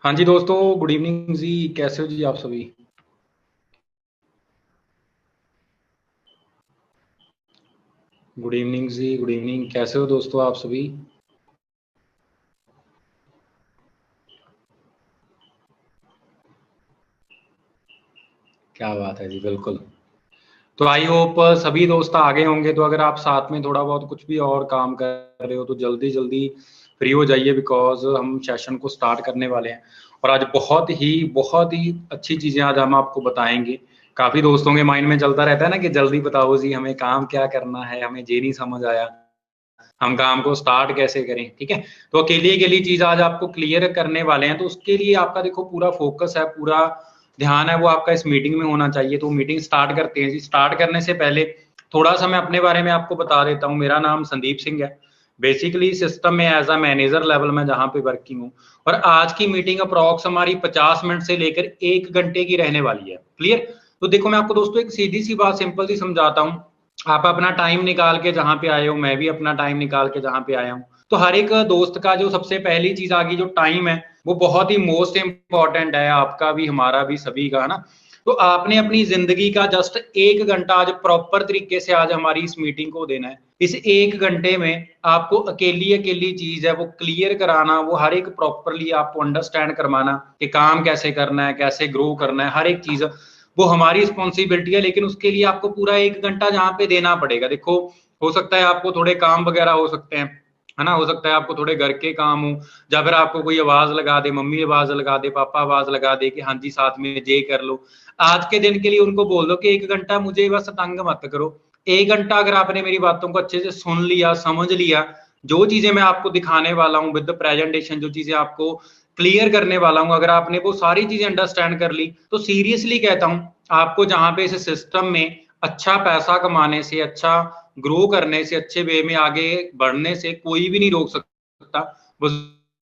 हाँ जी दोस्तों, good evening जी। कैसे हो जी आप सभी? गुड इवनिंग जी, गुड इवनिंग। कैसे हो दोस्तों आप सभी? क्या बात है जी, बिल्कुल। तो आई होप सभी दोस्त आगे होंगे। तो अगर आप साथ में थोड़ा बहुत कुछ भी और काम कर रहे हो तो जल्दी जल्दी फ्री हो जाइए, बिकॉज हम सेशन को स्टार्ट करने वाले हैं। और आज बहुत ही अच्छी चीज़ें आज हम आपको बताएंगे। काफ़ी दोस्तों के माइंड में चलता रहता है ना कि जल्दी बताओ जी, हमें काम क्या करना है, हमें ये नहीं समझ आया, हम काम को स्टार्ट कैसे करें। ठीक है, तो अकेली अकेली चीज आज आपको क्लियर करने वाले हैं। तो उसके लिए आपका देखो पूरा फोकस है, पूरा ध्यान है, वो आपका इस मीटिंग में होना चाहिए। तो मीटिंग स्टार्ट करते हैं जी। स्टार्ट करने से पहले थोड़ा सा मैं अपने बारे में आपको बता देता हूँ। मेरा नाम संदीप सिंह है। बेसिकली सिस्टम में एज अ मैनेजर लेवल में जहाँ पे वर्किंग हूँ। और आज की मीटिंग अप्रॉक्स हमारी 50 मिनट से लेकर 1 घंटे की रहने वाली है। क्लियर? तो देखो, मैं आपको दोस्तों एक सीधी सी बात सिंपल सी समझाता हूँ। आप अपना टाइम निकाल के जहाँ पे आए हो, मैं भी अपना टाइम निकाल के जहाँ पे आया हूँ। तो हर एक दोस्त का जो सबसे पहली चीज आ गई, जो टाइम है, वो बहुत ही मोस्ट इंपॉर्टेंट है, आपका भी हमारा भी सभी का, है ना। तो आपने अपनी जिंदगी का जस्ट 1 घंटा आज प्रॉपर तरीके से आज हमारी इस मीटिंग को देना है। इस 1 घंटे में आपको अकेली अकेली चीज है वो क्लियर कराना, वो हर एक प्रॉपरली आपको अंडरस्टैंड करवाना कि काम कैसे करना है, कैसे ग्रो करना है, हर एक चीज वो हमारी रिस्पॉन्सिबिलिटी है। लेकिन उसके लिए आपको पूरा 1 घंटा जहाँ पे देना पड़ेगा। देखो, हो सकता है आपको थोड़े काम वगैरह हो सकते हैं, है ना, हो सकता है आपको थोड़े घर के काम हो, या फिर आपको कोई आवाज लगा दे, मम्मी आवाज लगा दे, पापा आवाज लगा दे कि हाँ जी साथ में ये कर लो। आज के दिन के लिए उनको बोल दो कि 1 घंटा मुझे बस तंग मत करो। 1 घंटा अगर आपने मेरी बातों को अच्छे से सुन लिया, समझ लिया, जो चीजें मैं आपको दिखाने वाला हूँ विद प्रेजेंटेशन, जो चीजें आपको क्लियर करने वाला हूँ, अगर आपने वो सारी चीजें अंडरस्टैंड कर ली, तो सीरियसली कहता हूँ, आपको जहां पे इस सिस्टम में अच्छा पैसा कमाने से, अच्छा ग्रो करने से, अच्छे वे में आगे बढ़ने से कोई भी नहीं रोक सकता। बस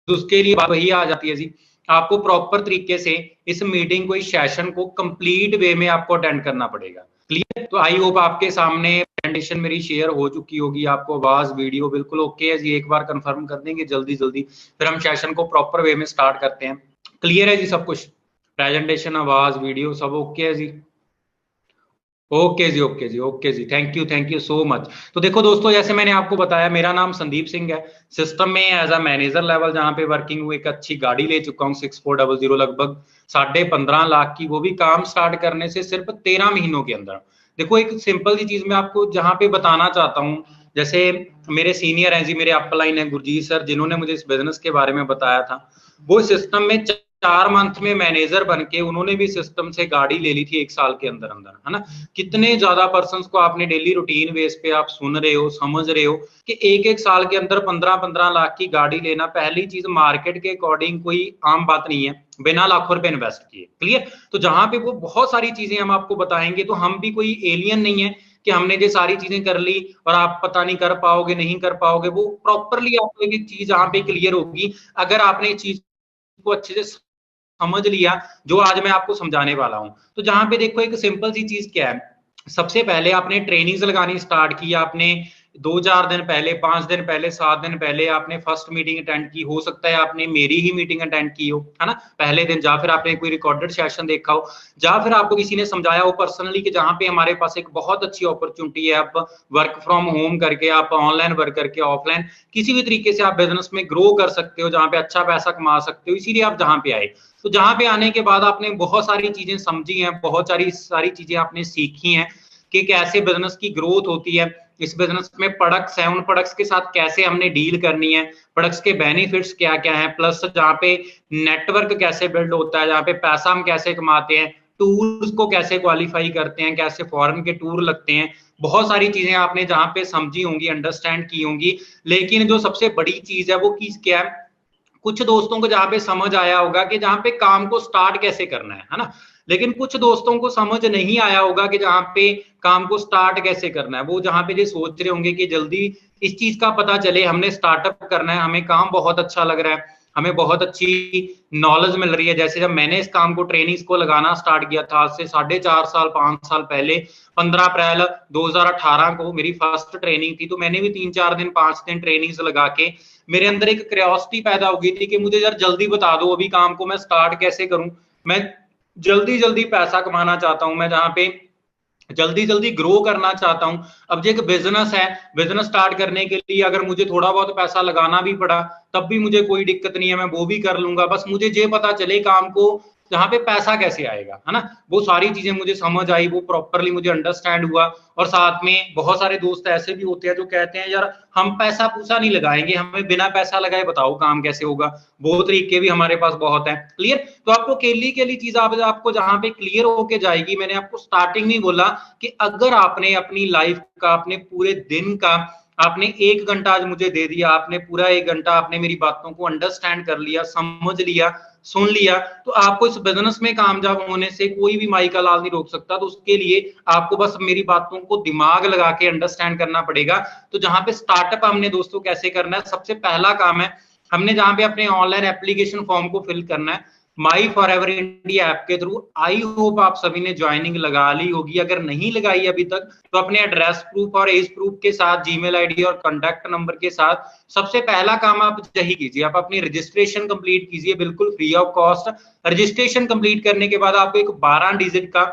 उसके लिए बात वही आ जाती है जी, आपको प्रॉपर तरीके से इस मीटिंग को, इस सेशन को कंप्लीट वे में आपको अटेंड करना पड़ेगा। क्लियर? तो आई होप आपके सामने प्रेजेंटेशन मेरी शेयर हो चुकी होगी, आपको आवाज वीडियो बिल्कुल ओके है जी? एक बार कंफर्म कर देंगे जल्दी जल्दी, फिर हम सेशन को प्रॉपर वे में स्टार्ट करते हैं। क्लियर है जी सब कुछ? प्रेजेंटेशन, आवाज, वीडियो सब ओके है जी? ओके जी, ओके जी, ओके जी। Thank you so much. तो देखो दोस्तों, जैसे मैंने आपको बताया, मेरा नाम संदीप सिंह है। सिस्टम में एज अ मैनेजर लेवल जहां पे वर्किंग हुई, एक अच्छी गाड़ी ले चुका हूँ 6400, लगभग 15.5 लाख की, वो भी काम स्टार्ट करने से सिर्फ 13 महीनों के अंदर। देखो, एक सिंपल सी चीज मैं आपको जहां पे बताना चाहता हूँ। जैसे मेरे सीनियर हैं जी, मेरे अपलाइन है गुरजीत सर, जिन्होंने मुझे इस बिजनेस के बारे में बताया था। वो सिस्टम में 4 मंथ में मैनेजर बन के उन्होंने भी सिस्टम से गाड़ी ले ली थी 1 साल के अंदर अंदर, है ना। कितने ज्यादा पर्सन को आपने डेली रूटीन बेस पे आप सुन रहे हो, समझ रहे हो कि एक एक साल के अंदर 15-15 लाख की गाड़ी लेना, पहली चीज मार्केट के अकॉर्डिंग कोई आम बात नहीं है, बिना लाखों रुपए इन्वेस्ट किए। क्लियर? तो जहां पे वो बहुत सारी चीजें हम आपको बताएंगे, तो हम भी कोई एलियन नहीं है कि हमने ये सारी चीजें कर ली और आप पता नहीं कर पाओगे, नहीं कर पाओगे। वो प्रॉपरली आपको एक एक चीज जहां पे क्लियर होगी, अगर आपने इस चीज को अच्छे से समझ लिया, जो आज मैं आपको समझाने वाला हूं। तो जहां पे देखो, एक सिंपल सी चीज क्या है, सबसे पहले आपने ट्रेनिंग्स लगानी स्टार्ट की। आपने 2-4 दिन पहले, 5 दिन पहले, 7 दिन पहले आपने फर्स्ट मीटिंग अटेंड की। हो सकता है आपने मेरी ही मीटिंग अटेंड की हो, है ना, पहले दिन, या फिर आपने कोई रिकॉर्डेड सेशन देखा हो, या फिर आपको किसी ने समझाया हो पर्सनली कि जहां पे हमारे पास एक बहुत अच्छी अपॉर्चुनिटी है, आप वर्क फ्रॉम होम करके, आप ऑनलाइन वर्क करके, ऑफलाइन किसी भी तरीके से आप बिजनेस में ग्रो कर सकते हो, जहां पे अच्छा पैसा कमा सकते हो, इसीलिए आप जहां पे आए। तो जहां पे आने के बाद आपने बहुत सारी चीजें समझी हैं, बहुत सारी सारी चीजें आपने सीखी हैं कि कैसे बिजनेस की ग्रोथ होती है, इस बिजनेस में प्रोडक्ट्स हैं, उन प्रोडक्ट्स के साथ कैसे हमने डील करनी है, प्रोडक्ट्स के बेनिफिट्स क्या क्या हैं, प्लस जहाँ पे नेटवर्क कैसे बिल्ड होता है, जहाँ पे पैसा हम कैसे कमाते हैं, टूर्स को कैसे क्वालिफाई करते हैं, कैसे फॉरेन के टूर लगते हैं, बहुत सारी चीजें आपने जहाँ पे समझी होंगी, अंडरस्टैंड की होंगी। लेकिन जो सबसे बड़ी चीज है वो चीज क्या है, कुछ दोस्तों को जहां पे समझ आया होगा कि जहां पे काम को स्टार्ट कैसे करना है ना। लेकिन कुछ दोस्तों को समझ नहीं आया होगा कि जहां पे काम को स्टार्ट कैसे करना है। वो जहां पे ये सोच रहे होंगे कि जल्दी इस चीज का पता चले, हमने स्टार्टअप करना है, हमें काम बहुत अच्छा लग रहा है, हमें बहुत अच्छी नॉलेज मिल रही है। जैसे जब मैंने इस काम को ट्रेनिंग्स को लगाना स्टार्ट किया था आज से 4.5 साल 5 साल पहले, 15 अप्रैल 2018 को मेरी फर्स्ट ट्रेनिंग थी, तो मैंने भी 3-4 दिन 5 दिन ट्रेनिंग्स लगा के मेरे अंदर एक क्यूरियोसिटी पैदा हो गई थी कि मुझे यार जल्दी बता दो अभी काम को मैं स्टार्ट कैसे करूं, मैं जल्दी जल्दी पैसा कमाना चाहता हूं, मैं जहां पे जल्दी जल्दी ग्रो करना चाहता हूं। अब जो एक बिजनेस है, बिजनेस स्टार्ट करने के लिए अगर मुझे थोड़ा बहुत पैसा लगाना भी पड़ा तब भी मुझे कोई दिक्कत नहीं है, मैं वो भी कर लूंगा। बस मुझे ये पता चले काम को जहां पे पैसा कैसे आएगा, है ना, वो सारी चीजें मुझे समझ आई, वो प्रॉपरली मुझे अंडरस्टैंड हुआ। और साथ में बहुत सारे दोस्त ऐसे भी होते हैं जो कहते हैं यार हम पैसा पूसा नहीं लगाएंगे, हमें बिना पैसा लगाए बताओ काम कैसे होगा। वो तरीके भी हमारे पास बहुत है। क्लियर? तो आपको केली चीज आपको जहां पे क्लियर होके जाएगी, मैंने आपको स्टार्टिंग में बोला कि अगर आपने अपनी लाइफ का, अपने पूरे दिन का, आपने 1 घंटा आज मुझे दे दिया, आपने पूरा 1 घंटा आपने मेरी बातों को अंडरस्टैंड कर लिया, समझ लिया, सुन लिया, तो आपको इस बिजनेस में कामयाब होने से कोई भी माई का लाल नहीं रोक सकता। तो उसके लिए आपको बस मेरी बातों को दिमाग लगा के अंडरस्टैंड करना पड़ेगा। तो जहां पे स्टार्टअप हमने दोस्तों कैसे करना है, सबसे पहला काम है हमने जहां पे अपने ऑनलाइन एप्लीकेशन फॉर्म को फिल करना है माई फॉर एवर इंडिया ऐप के थ्रू। आई होप आप सभी ने ज्वाइनिंग लगा ली होगी, अगर नहीं लगाई अभी तक तो अपने एड्रेस प्रूफ और एज प्रूफ के साथ, जीमेल आईडी और कॉन्टैक्ट नंबर के साथ सबसे पहला काम आप यही कीजिए, आप अपनी रजिस्ट्रेशन कंप्लीट कीजिए बिल्कुल free of cost. Registration complete करने के बाद आपको एक 12 डिजिट का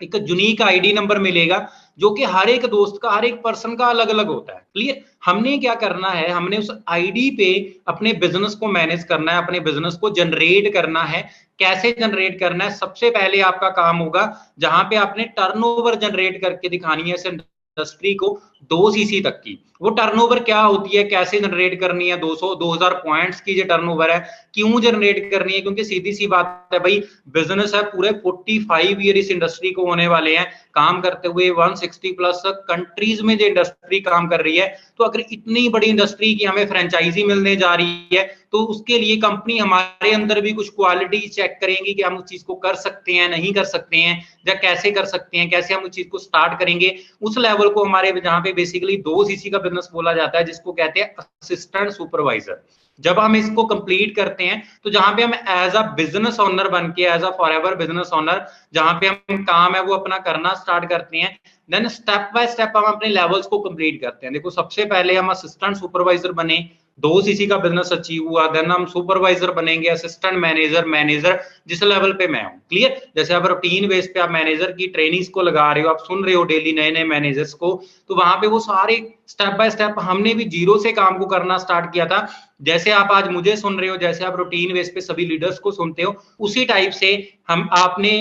एक यूनिक आईडी नंबर मिलेगा जो कि हर एक दोस्त का, हर एक पर्सन का अलग अलग होता है। क्लियर? हमने क्या करना है, हमने उस आईडी पे अपने बिजनेस को मैनेज करना है, अपने बिजनेस को जनरेट करना है। कैसे जनरेट करना है? सबसे पहले आपका काम होगा जहां पे आपने टर्नओवर जनरेट करके दिखानी है इंडस्ट्री को 2 सीसी तक की। वो टर्नओवर क्या होती है, कैसे जनरेट करनी है? 200-2000 पॉइंट्स की जो टर्नओवर है, क्यों जनरेट करनी है? क्योंकि सीधी सी बात है भाई, बिजनेस है, पूरे 45 ईयर इस इंडस्ट्री को होने वाले हैं काम करते हुए, 160 प्लस कंट्रीज में जो इंडस्ट्री काम कर रही है। तो अगर इतनी बड़ी इंडस्ट्री की हमें फ्रेंचाइजी मिलने जा रही है तो उसके लिए कंपनी हमारे अंदर भी कुछ क्वालिटी चेक करेंगी कि हम उस चीज को कर सकते हैं, नहीं कर सकते हैं, या कैसे कर सकते हैं, कैसे हम उस चीज को स्टार्ट करेंगे। उस लेवल को हमारे जहां पे बेसिकली 2 सीसी का बिजनेस बोला जाता है, जिसको कहते हैं असिस्टेंट सुपरवाइजर। जब हम इसको कंप्लीट करते हैं तो जहां पे हम एज अ बिजनेस ओनर बन के, as a forever business owner जहां पे हम काम है वो अपना करना स्टार्ट करते हैं, देन स्टेप बाय स्टेप हम अपने लेवल्स को कंप्लीट करते हैं। देखो सबसे पहले हम असिस्टेंट सुपरवाइजर बने, 2 सीसी का बिजनेस अचीव हुआ, देन हम सुपरवाइजर बनेंगे, असिस्टेंट मैनेजर, मैनेजर जिस लेवल पे मैं हूं। क्लियर? जैसे आप रूटीन बेस पे आप मैनेजर की ट्रेनिंग्स को लगा रहे हो, आप सुन रहे हो डेली नए नए मैनेजर्स को, तो वहां पे वो सारे स्टेप बाय स्टेप हमने भी जीरो से काम को करना स्टार्ट किया था। जैसे आप आज मुझे सुन रहे हो, जैसे आप रूटीन बेस पे सभी लीडर्स को सुनते हो, उसी टाइप से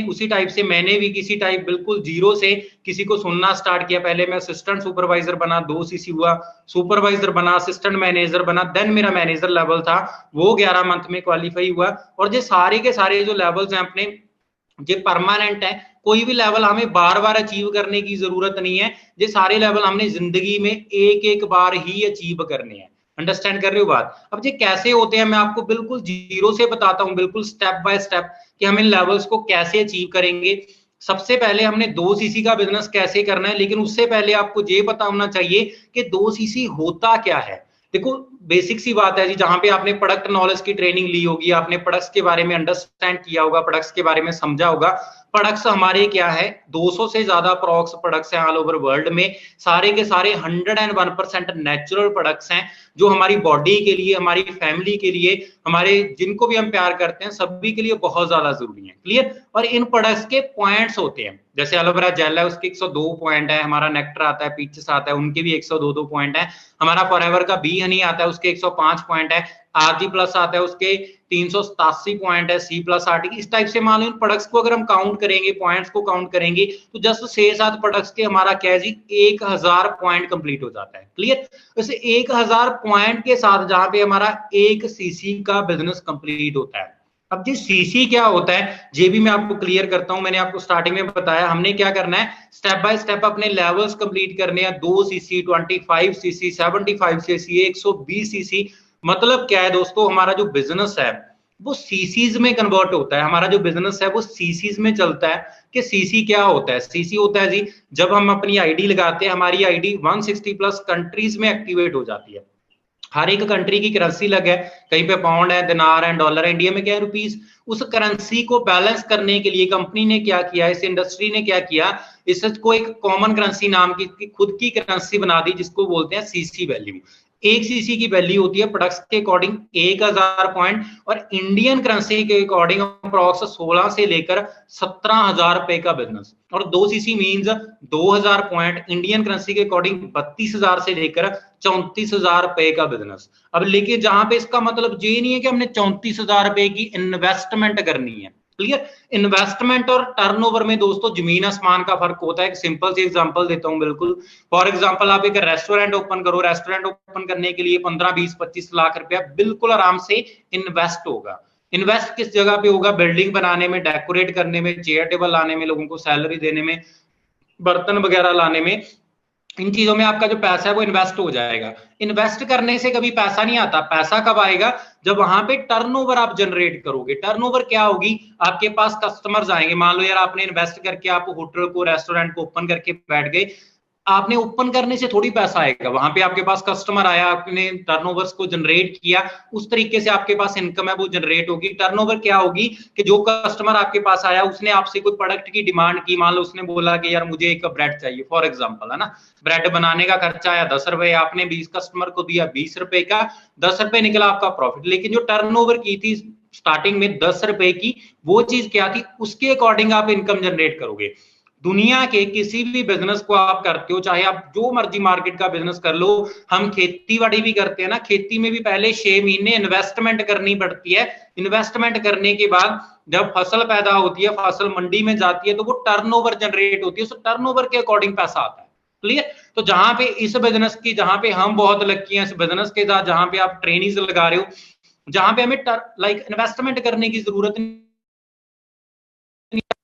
उसी टाइप से मैंने भी किसी टाइप बिल्कुल जीरो से किसी को सुनना स्टार्ट किया। पहले मैं असिस्टेंट सुपरवाइजर बना, 2 सीसी हुआ, सुपरवाइजर बना, असिस्टेंट मैनेजर बना, देन मेरा मैनेजर लेवल था वो 11 मंथ में क्वालिफाई हुआ। और ये सारे के सारे जो लेवल्स हैं अपने, ये परमानेंट है, कोई भी लेवल हमें बार बार अचीव करने की जरूरत नहीं है। ये सारे लेवल हमने जिंदगी में एक एक बार ही अचीव करने हैं। अंडरस्टैंड कर रहे हो बात? अब ये कैसे होते हैं मैं आपको बिल्कुल जीरो से बताता हूं, बिल्कुल स्टेप बाय स्टेप कि हम इन लेवल्स को कैसे अचीव करेंगे। सबसे पहले हमने 2 सीसी का बिजनेस कैसे करना है, लेकिन उससे पहले आपको ये पता होना चाहिए कि 2 सीसी होता क्या है। देखो बेसिक सी बात है जी, जहां पे आपने प्रोडक्ट नॉलेज की ट्रेनिंग ली होगी, आपने प्रोडक्ट्स के बारे में अंडरस्टैंड किया होगा, प्रोडक्ट्स के बारे में समझा होगा। प्रोडक्ट्स हमारे क्या है, 200 से ज्यादा अप्रॉक्स प्रोडक्ट्स हैं ऑल ओवर वर्ल्ड में, सारे के सारे 101% नेचुरल प्रोडक्ट्स हैं जो हमारी बॉडी के लिए, हमारी फैमिली के लिए, हमारे जिनको भी हम प्यार करते हैं सभी के लिए बहुत ज्यादा जरूरी है। क्लियर? और इन प्रोडक्ट्स के पॉइंट्स होते हैं, जैसे एलोवेरा जेल है उसके 102 पॉइंट है, हमारा नेक्टर आता है, पीचेस आता है, उनके भी 102 पॉइंट है, हमारा फॉरएवर का बी हनी आता है उसके 105 पॉइंट है, आरजी प्लस आता है उसके 387 पॉइंट है, सी प्लस आरटी। इस टाइप से मान लो इन प्रोडक्ट्स को अगर हम काउंट करेंगे, पॉइंट्स को काउंट करेंगे, तो जस्ट 6-7 प्रोडक्ट्स के हमारा क्या है जी 1000 पॉइंट कंप्लीट हो जाता है। क्लियर? वैसे 1000 पॉइंट के साथ जहां पे हमारा 1 सीसी का बिजनेस कंप्लीट होता है। अब जी सीसी क्या होता है ये भी मैं आपको क्लियर करता हूं। मैंने आपको स्टार्टिंग में बताया हमने क्या करना है, स्टेप बाय स्टेप अपने लेवल्स कंप्लीट करने हैं। 2 सीसी, 25 सीसी, 75 सीसी, 120 सीसी। मतलब क्या है दोस्तों, हमारा जो बिजनेस है वो सीसीज में कन्वर्ट होता है। हमारा जो बिजनेस है वो सीसीज में चलता है। कि सीसी क्या होता है? सीसी होता है जी जब हम अपनी आईडी लगाते हैं, हमारी आईडी 160 प्लस कंट्रीज में एक्टिवेट हो जाती है। हर एक कंट्री की करेंसी अलग है, कहीं पे पाउंड है, दिनार है, डॉलर है, इंडिया में क्या है रुपीस। उस करेंसी को बैलेंस करने के लिए कंपनी ने क्या किया, इस इंडस्ट्री ने क्या किया, इसको एक कॉमन करेंसी नाम की खुद की करेंसी बना दी, जिसको बोलते हैं सीसी वैल्यू। एक सीसी की वैल्यू होती है प्रोडक्ट्स के अकॉर्डिंग 1000 पॉइंट, और इंडियन करेंसी के अकॉर्डिंग अप्रॉक्स 16 से लेकर 17,000 रुपए का बिजनेस। और 2 CC means 2000 point, Indian currency के अकॉर्डिंग 32,000 से लेकर 34,000 रुपए का बिजनेस। अब लेकिन जहां पे इसका मतलब ये नहीं है कि हमने 34,000 रुपए की इन्वेस्टमेंट करनी है। क्लियर। इन्वेस्टमेंट और टर्नओवर में दोस्तों जमीन आसमान का फर्क होता है। एक सिंपल सी एग्जांपल देता हूं बिल्कुल। फॉर एग्जांपल आप एक रेस्टोरेंट ओपन करो, रेस्टोरेंट ओपन करने के लिए 15, 20, 25 लाख रुपया बिल्कुल आराम से इन्वेस्ट होगा। इन्वेस्ट किस जगह पे होगा? बिल्डिंग बनाने में, डेकोरेट करने में, चेयर टेबल लाने में, लोगों को सैलरी देने में, बर्तन वगैरह लाने में, इन चीजों में आपका जो पैसा है वो इन्वेस्ट हो जाएगा। इन्वेस्ट करने से कभी पैसा नहीं आता। पैसा कब आएगा? जब वहां पे टर्नओवर आप जनरेट करोगे। टर्नओवर क्या होगी? आपके पास कस्टमर्स आएंगे। मान लो यार आपने इन्वेस्ट करके आप होटल को, रेस्टोरेंट को ओपन करके बैठ गए, आपने ओपन करने से थोड़ी पैसा आएगा। वहां पे आपके पास कस्टमर आया, आपने टर्नओवर्स को जनरेट किया, उस तरीके से आपके पास इनकम है वो जनरेट होगी। टर्नओवर क्या होगी कि जो कस्टमर आपके पास आया उसने आपसे कोई प्रोडक्ट की डिमांड की। मान लो उसने बोला कि यार मुझे एक ब्रेड चाहिए, फॉर एग्जांपल, है ना। ब्रेड बनाने का खर्चा आया 10 रुपए, आपने 20 कस्टमर को दिया 20 रुपए का, 10 रुपए निकला आपका प्रॉफिट। लेकिन जो टर्नओवर की थी स्टार्टिंग में 10 रुपए की, वो चीज क्या थी, उसके अकॉर्डिंग आप इनकम जनरेट करोगे। दुनिया के किसी भी बिजनेस को आप करते हो, चाहे आप जो मर्जी मार्केट का बिजनेस कर लो, हम खेती बाड़ी भी करते हैं ना, खेती में भी पहले 6 महीने इन्वेस्टमेंट करनी पड़ती है। इन्वेस्टमेंट करने के बाद जब फसल पैदा होती है, फसल मंडी में जाती है, तो वो टर्नओवर जनरेट होती है, उस टर्नओवर के अकॉर्डिंग पैसा आता है। क्लियर। तो जहां पे इस बिजनेस की, जहां पे हम बहुत लकी हैं इस बिजनेस के साथ, जहां पे आप ट्रेनिंग लगा रहे हो, जहां पे हमें इन्वेस्टमेंट करने की जरूरत नहीं,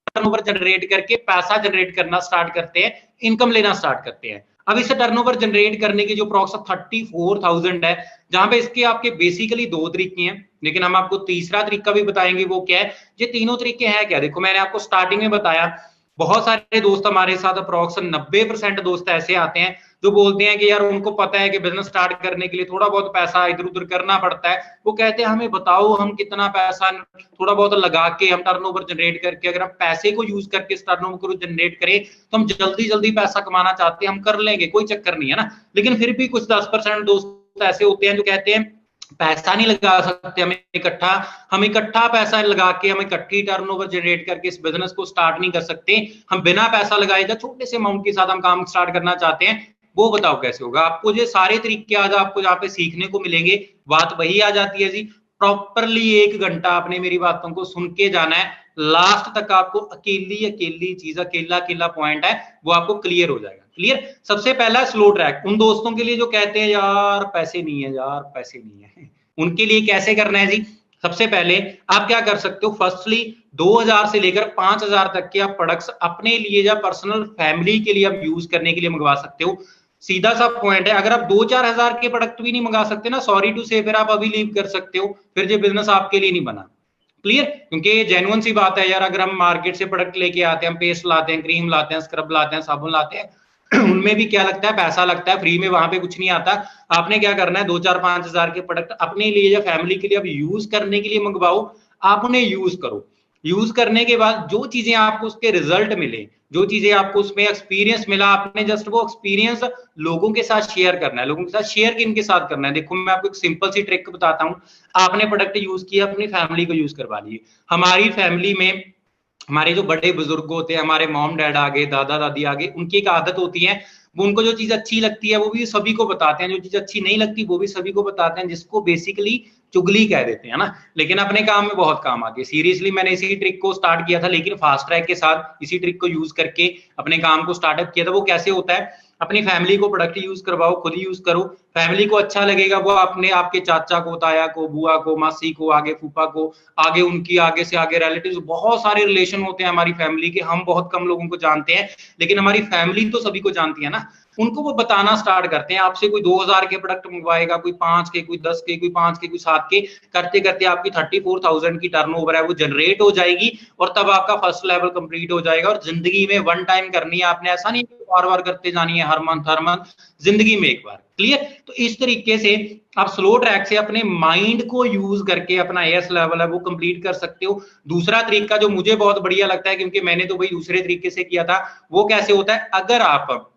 टर्नओवर जनरेट करके पैसा जनरेट करना स्टार्ट करते हैं, इनकम लेना स्टार्ट करते हैं। अब इसे टर्नओवर जनरेट करने की जो प्रोसेस 34,000 है, जहां पे इसके आपके बेसिकली 2 तरीके हैं, लेकिन हम आपको तीसरा तरीका भी बताएंगे। वो क्या है? ये तीनों तरीके हैं क्या? देखो मैंने आपको स्टार्टिंग में बताया, बहुत सारे दोस्त हमारे साथ, अप्रोक्स 90% दोस्त ऐसे आते हैं जो बोलते हैं कि यार उनको पता है कि बिजनेस स्टार्ट करने के लिए थोड़ा बहुत पैसा इधर उधर करना पड़ता है। वो कहते हैं हमें बताओ हम कितना पैसा थोड़ा बहुत लगा के, हम टर्नओवर जनरेट करके, अगर हम पैसे को यूज करके इस टर्नओवर को जनरेट करें तो हम जल्दी जल्दी पैसा कमाना चाहते हैं, हम कर लेंगे, कोई चक्कर नहीं है ना। लेकिन फिर भी कुछ 10% दोस्त ऐसे होते हैं जो कहते हैं पैसा नहीं लगा सकते, हम इकट्ठा पैसा लगा के, हम इकट्ठी टर्नओवर जनरेट करके इस बिजनेस को स्टार्ट नहीं कर सकते। हम बिना पैसा लगाए जा छोटे से अमाउंट के साथ हम काम स्टार्ट करना चाहते हैं, वो बताओ कैसे होगा? आपको ये सारे तरीके आज आपको यहाँ पे सीखने को मिलेंगे। बात वही आ जाती है जी, प्रॉपरली 1 घंटा आपने मेरी बातों को सुन के जाना है, लास्ट तक आपको अकेली अकेली चीज, अकेला अकेला पॉइंट है वो आपको क्लियर हो जाएगा। क्लियर। सबसे पहला स्लो ट्रैक, उन दोस्तों के लिए जो कहते हैं यार पैसे नहीं है, यार पैसे नहीं है, उनके लिए कैसे करना है जी? सबसे पहले आप क्या कर सकते हो, फर्स्टली 2000 से लेकर 5000 तक के आप प्रोडक्ट्स अपने लिए या पर्सनल फैमिली के लिए आप यूज करने के लिए मंगवा सकते हो। सीधा सा पॉइंट है, अगर आप 2-4 हजार के प्रोडक्ट भी नहीं मंगा सकते ना, सॉरी टू से, फिर आप अभी लीव कर सकते हो, फिर ये बिजनेस आपके लिए नहीं बना। क्लियर। क्योंकि ये जेन्युइन सी बात है यार, अगर हम मार्केट से प्रोडक्ट लेके आते हैं, हम पेस्ट लाते हैं, क्रीम लाते हैं, स्क्रब लाते हैं, साबुन लाते हैं, उनमें भी क्या लगता है? पैसा लगता है। फ्री में वहां पे कुछ नहीं आता। आपने क्या करना है, 2-4-5 हजार के प्रोडक्ट अपने लिए या फैमिली के लिए अब यूज करने के लिए मंगवाओ, आप उन्हें यूज करो। यूज करने के बाद जो चीजें आपको उसके रिजल्ट मिले, जो चीजें आपको उसमें एक्सपीरियंस मिला, आपने जस्ट वो एक्सपीरियंस लोगों के साथ शेयर करना है। लोगों के साथ शेयर किन के साथ करना है? देखो मैं आपको एक सिंपल सी ट्रिक बताता हूँ। आपने प्रोडक्ट यूज किया, अपनी फैमिली को यूज करवा लिए। हमारी फैमिली में हमारे जो बड़े बुजुर्ग होते हैं, हमारे मॉम डैड आगे, दादा दादी आगे, उनकी एक आदत होती है, वो उनको जो चीज अच्छी लगती है वो भी सभी को बताते हैं, जो चीज अच्छी नहीं लगती वो भी सभी को बताते हैं, जिसको बेसिकली चुगली कह देते हैं ना। लेकिन अपने काम में बहुत काम आती है। सीरियसली मैंने इसी ट्रिक को स्टार्ट किया था, लेकिन फास्ट ट्रैक के साथ इसी ट्रिक को यूज करके अपने काम को स्टार्टअप किया था। वो कैसे होता है? अपनी फैमिली को प्रोडक्ट यूज करवाओ, खुद यूज करो, फैमिली को अच्छा लगेगा, वो अपने आपके चाचा को, ताया को, बुआ को, मासी को, आगे फूफा को, आगे उनकी आगे से आगे रिलेटिव्स, बहुत सारे रिलेशन होते हैं हमारी फैमिली के, हम बहुत कम लोगों को जानते हैं, लेकिन हमारी फैमिली तो सभी को जानती है ना। उनको वो बताना स्टार्ट करते हैं। आपसे कोई 2000 के प्रोडक्ट मंगवाएगा, कोई 5 के, कोई 10 के, कोई 5 के, कोई 7 के, करते करते आपकी 34,000 की टर्नओवर है वो जनरेट हो जाएगी, और तब आपका फर्स्ट लेवल कंप्लीट हो जाएगा। और जिंदगी में वन टाइम करनी है आपने, ऐसा नहीं बार बार करते जानी है हर मंथ, जिंदगी में एक बार। क्लियर। तो इस तरीके से आप स्लो ट्रैक से अपने माइंड को यूज करके अपना एएस लेवल है वो कंप्लीट कर सकते हो। दूसरा तरीका जो मुझे बहुत बढ़िया लगता है, क्योंकि मैंने तो भाई दूसरे तरीके से किया था, वो कैसे होता है, अगर आप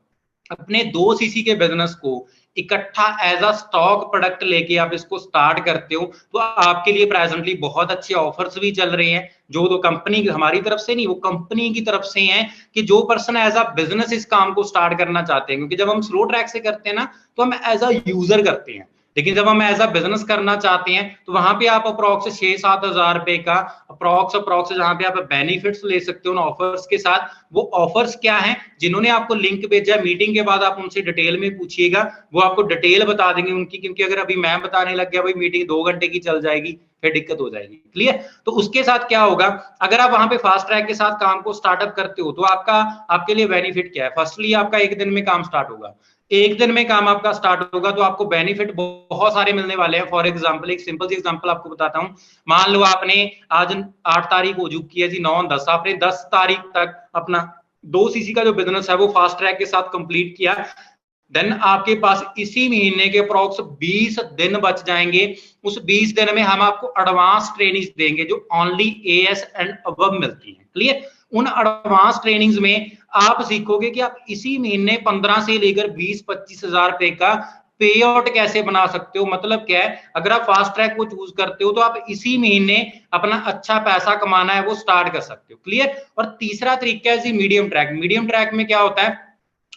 अपने 2 सीसी के बिजनेस को इकट्ठा एज अ स्टॉक प्रोडक्ट लेके आप इसको स्टार्ट करते हो, तो आपके लिए प्रेजेंटली बहुत अच्छे ऑफर्स भी चल रहे हैं, जो तो कंपनी हमारी तरफ से नहीं, वो कंपनी की तरफ से हैं, कि जो पर्सन एज अ बिजनेस इस काम को स्टार्ट करना चाहते हैं। क्योंकि जब हम स्लो ट्रैक से करते हैं ना, तो हम एज अ यूजर करते हैं, लेकिन जब हम एज अ बिजनेस करना चाहते हैं तो वहां पे आप अप्रॉक्स 6-7 हजार रुपए का अप्रॉक्स जहां पे आप बेनिफिट्स ले सकते हो उन ऑफर्स के साथ। वो ऑफर्स क्या हैं, जिन्होंने आपको लिंक भेजा है, मीटिंग के बाद आप उनसे डिटेल में पूछिएगा, वो आपको डिटेल बता देंगे उनकी। क्योंकि अगर अभी मैं बताने लग गया भाई मीटिंग 2 घंटे की चल जाएगी, फिर दिक्कत हो जाएगी। क्लियर। तो उसके साथ क्या होगा, अगर आप वहां पे फास्ट ट्रैक के साथ काम को स्टार्टअप करते हो, तो आपके लिए बेनिफिट क्या है। फर्स्टली आपका 1 दिन में काम स्टार्ट होगा, 1 दिन में काम आपका स्टार्ट होगा, तो आपको बेनिफिट बहुत सारे मिलने वाले हैं। फॉर एग्जांपल, एक सिंपल सी एग्जांपल आपको बताता हूं। मान लो आपने आज 8 तारीख हो चुकी है जी, 9-10, आपने 10 तारीख तक अपना 2 सीसी का जो बिजनेस है वो फास्ट ट्रैक के साथ कंप्लीट किया। देन आपके पास इसी महीने के अप्रॉक्स 20 दिन बच जाएंगे। उस 20 दिन में हम आपको एडवांस ट्रेनिंग देंगे जो ओनली एएस एंड अबव मिलती है। क्लियर। उन एडवांस ट्रेनिंग्स में आप सीखोगे कि आप इसी महीने 15 से लेकर 20-25 हजार रुपए का पे आउट कैसे बना सकते हो। मतलब क्या है, अगर आप फास्ट ट्रैक को चूज करते हो तो आप इसी महीने अपना अच्छा पैसा कमाना है वो स्टार्ट कर सकते हो। क्लियर। और तीसरा तरीका है जी मीडियम ट्रैक। मीडियम ट्रैक में क्या होता है,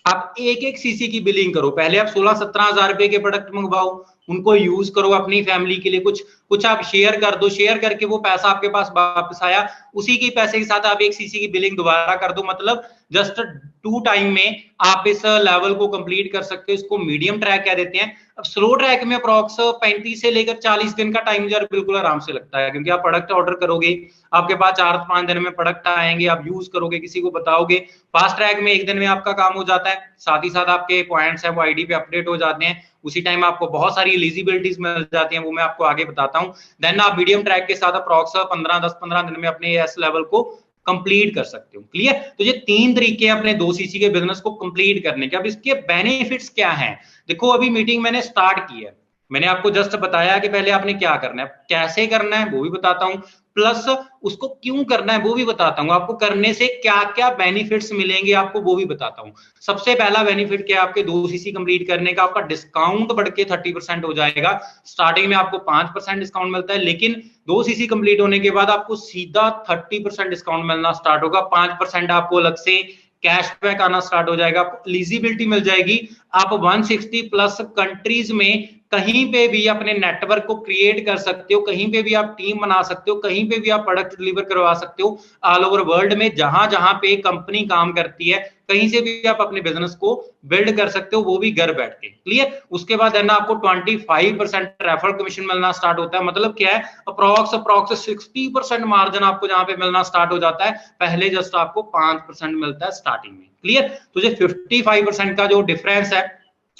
आप एक एक सीसी की बिलिंग करो। पहले आप 16-17 हजार रुपए के प्रोडक्ट मंगवाओ, उनको यूज करो अपनी फैमिली के लिए, कुछ कुछ आप शेयर कर दो, शेयर करके वो पैसा आपके पास वापस आया, उसी के पैसे के साथ आप एक सीसी की बिलिंग दोबारा कर दो। मतलब जस्ट 2 टाइम में आप इस लेवल को कंप्लीट कर सकते हो। इसको मीडियम ट्रैक कह देते हैं। अब स्लो ट्रैक में अप्रॉक्स 35 से लेकर 40 दिन का टाइम यार बिल्कुल आराम से लगता है, क्योंकि आप प्रोडक्ट ऑर्डर करोगे, आपके पास 4-5 दिन में प्रोडक्ट आएंगे, आप यूज करोगे, किसी को बताओगे। फास्ट ट्रैक में 1 दिन में आपका काम हो जाता है, साथ ही साथ आपके पॉइंट्स है वो आईडी पे अपडेट हो जाते हैं, उसी टाइम आपको बहुत सारी एलिजिबिलिटीज मिल जाती हैं, वो मैं आपको आगे बताता हूं। देन आप मीडियम ट्रैक के साथ अप्रॉक्स 10-15 दिन में अपने एस लेवल को कंप्लीट कर सकते हो। क्लियर। तो ये 3 तरीके हैं अपने 2 सीसी के बिजनेस को कंप्लीट करने के। अब इसके बेनिफिट्स क्या हैं, देखो अभी मीटिंग मैंने स्टार्ट की है, मैंने आपको जस्ट बताया कि पहले आपने क्या करना है, कैसे करना है वो भी बताता हूं, प्लस उसको क्यों करना है वो भी बताता हूं, आपको करने से क्या क्या बेनिफिट्स मिलेंगे आपको वो भी बताता हूं। सबसे पहला बेनिफिट क्या है, आपके 2 सीसी कंप्लीट करने का आपका डिस्काउंट बढ़ के 30% हो जाएगा। स्टार्टिंग में आपको 5% डिस्काउंट मिलता है, लेकिन 2 सीसी कंप्लीट होने के बाद आपको सीधा 30% डिस्काउंट मिलना स्टार्ट होगा। 5% आपको अलग से कैशबैक आना स्टार्ट हो जाएगा, आपको एलिजिबिलिटी मिल जाएगी। आप 160 प्लस कंट्रीज में कहीं पे भी अपने नेटवर्क को क्रिएट कर सकते हो, कहीं पे भी आप टीम बना सकते हो, कहीं पे भी आप प्रोडक्ट डिलीवर करवा सकते हो। ऑल ओवर वर्ल्ड में जहां जहां पे कंपनी काम करती है, कहीं से भी आप अपने बिजनेस को बिल्ड कर सकते हो, वो भी घर बैठ के। क्लियर। उसके बाद है ना आपको 25% रेफरल कमीशन मिलना स्टार्ट होता है। मतलब क्या है, अप्रॉक्स 60% मार्जिन आपको जहां पे मिलना स्टार्ट हो जाता है, पहले जस्ट आपको 5% मिलता है स्टार्टिंग में। क्लियर। तो ये 55% का जो डिफरेंस है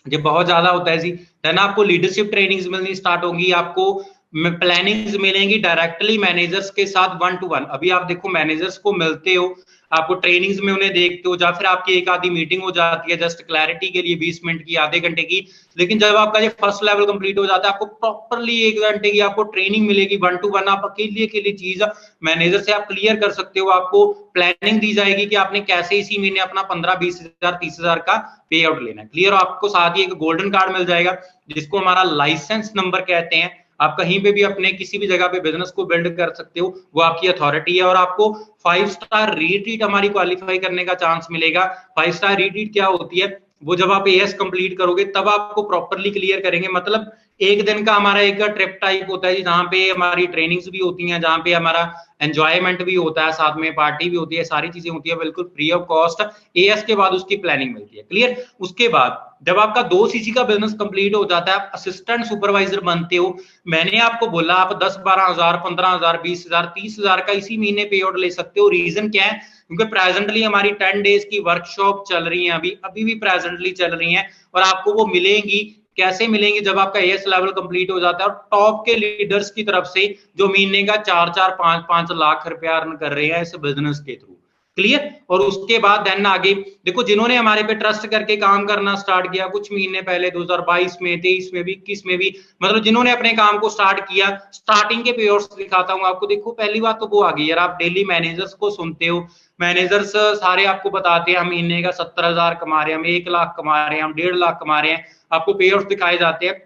ये बहुत ज्यादा होता है जी। देन आपको लीडरशिप ट्रेनिंग्स मिलनी स्टार्ट होंगी, आपको प्लानिंग्स मिलेंगी डायरेक्टली मैनेजर्स के साथ 1-to-1। अभी आप देखो मैनेजर्स को मिलते हो, आपको ट्रेनिंग्स में उन्हें देखते हो, या फिर आपकी एक आधी मीटिंग हो जाती है जस्ट क्लैरिटी के लिए 20 मिनट की, आधे घंटे की। लेकिन जब आपका ये फर्स्ट लेवल कंप्लीट हो जाता है, आपको प्रॉपरली 1 घंटे की आपको ट्रेनिंग मिलेगी 1-to-1। आप अकेले चीज मैनेजर से आप क्लियर कर सकते हो, आपको प्लानिंग दी जाएगी कि आपने कैसे इसी महीने अपना 15-20 हजार 30 हजार का पे आउट लेना है। क्लियर। आपको साथ ही एक गोल्डन कार्ड मिल जाएगा जिसको हमारा लाइसेंस नंबर कहते हैं। आप कहीं पे भी अपने किसी भी जगह पे बिजनेस को बिल्ड कर सकते हो, वो आपकी अथॉरिटी है। और आपको 5 स्टार रीट्रीट हमारी क्वालिफाई करने का चांस मिलेगा। 5 स्टार रीट्रीट क्या होती है, वो जब आप एएस कंप्लीट करोगे तब आपको प्रॉपरली क्लियर करेंगे। मतलब 1 दिन का हमारा एक ट्रिप टाइप होता है जहां पे हमारी ट्रेनिंग्स भी होती हैं, जहां पे हमारा एंजॉयमेंट भी होता है, साथ में पार्टी भी होती है, सारी चीजें होती है बिल्कुल फ्री ऑफ कॉस्ट। एएस के बाद उसकी प्लानिंग मिलती है। क्लियर। उसके बाद जब आपका 2 सीसी का बिजनेस कंप्लीट हो जाता है, आप असिस्टेंट सुपरवाइजर बनते हो। मैंने आपको बोला आप 10-12 हजार 15 हजार 20 हजार 30 हजार का इसी महीने पे आउट ले सकते हो। रीजन क्या है, क्योंकि प्रेजेंटली हमारी 10 डेज की वर्कशॉप चल रही है, अभी भी प्रेजेंटली चल रही है। और आपको वो मिलेंगी, कैसे मिलेंगे, जब आपका एएस लेवल कंप्लीट हो जाता है और टॉप के लीडर्स की तरफ से जो महीने का 4-4 5-5 लाख रुपया अर्न कर रहे हैं इस बिजनेस के थ्रू। क्लियर। और उसके बाद देन आगे देखो, जिन्होंने हमारे पे ट्रस्ट करके काम करना स्टार्ट किया कुछ महीने पहले 2022 में, 23 में भी, 21 में भी, मतलब जिन्होंने अपने काम को स्टार्ट किया, स्टार्टिंग के पेयर्स दिखाता हूं आपको। देखो पहली बात तो वो आ गई यार, आप डेली मैनेजर्स को सुनते हो, मैनेजर्स सारे आपको बताते हैं हम महीने का 70,000 कमा रहे हैं, हम 1 लाख कमा रहे हैं, हम 1.5 लाख कमा रहे हैं, आपको पेयर्स दिखाए जाते हैं।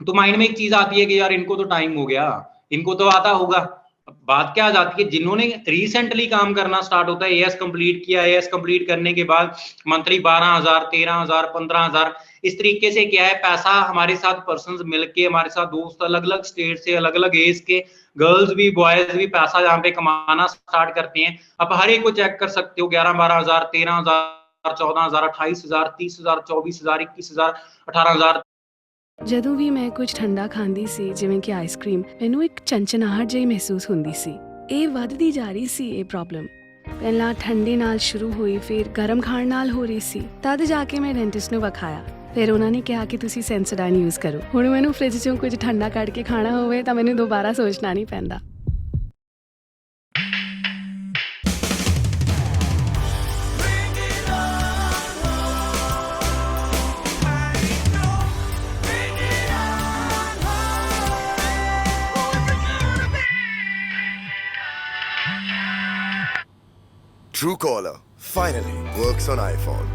तो माइंड में एक चीज आती है कि यार इनको तो टाइम हो गया, इनको तो आता होगा। बात क्या आ जाती है, जिन्होंने रिसेंटली काम करना स्टार्ट होता है, एएस कंप्लीट किया, एएस कंप्लीट करने के बाद मंथली 12,000, 13,000, 15,000, इस तरीके से क्या है पैसा हमारे साथ पर्सन मिलके, हमारे साथ दोस्त अलग अलग स्टेट से, अलग अलग एज के गर्ल्स भी बॉयज भी पैसा जहाँ पे कमाना स्टार्ट करते हैं। आप हर एक को चेक कर सकते हो, 11-12,000, 13,000, 14,000, 28,000, 30,000, 24,000, 21,000, 18,000। ਜਦੋਂ ਵੀ ਮੈਂ ਕੁਝ ਠੰਡਾ ਖਾਂਦੀ ਸੀ ਜਿਵੇਂ ਕਿ ਆਈਸਕ੍ਰੀਮ, ਮੈਨੂੰ ਇੱਕ ਚੰਚਨਾਹਟ ਜਿਹੀ ਮਹਿਸੂਸ ਹੁੰਦੀ ਸੀ। ਇਹ ਵੱਧਦੀ ਜਾ ਰਹੀ ਸੀ ਇਹ ਪ੍ਰੋਬਲਮ। ਪਹਿਲਾਂ ਠੰਡੇ ਨਾਲ ਸ਼ੁਰੂ ਹੋਈ, ਫਿਰ ਗਰਮ ਖਾਣ ਨਾਲ ਹੋ ਰਹੀ ਸੀ। ਤਦ ਜਾ ਕੇ ਮੈਂ ਡੈਂਟਿਸਟ ਨੂੰ ਵਿਖਾਇਆ, ਫਿਰ ਉਹਨਾਂ ਨੇ ਕਿਹਾ ਕਿ ਤੁਸੀਂ ਸੈਂਸੋਡਾਈਨ ਯੂਜ਼ ਕਰੋ। ਹੁਣ ਮੈਨੂੰ ਫ੍ਰਿਜ ਚੋਂ ਕੁਝ ਠੰਡਾ ਕੱਢ ਕੇ ਖਾਣਾ ਹੋਵੇ ਤਾਂ ਮੈਨੂੰ ਦੁਬਾਰਾ ਸੋਚਣਾ ਨਹੀਂ ਪੈਂਦਾ। Truecaller finally works on iPhone.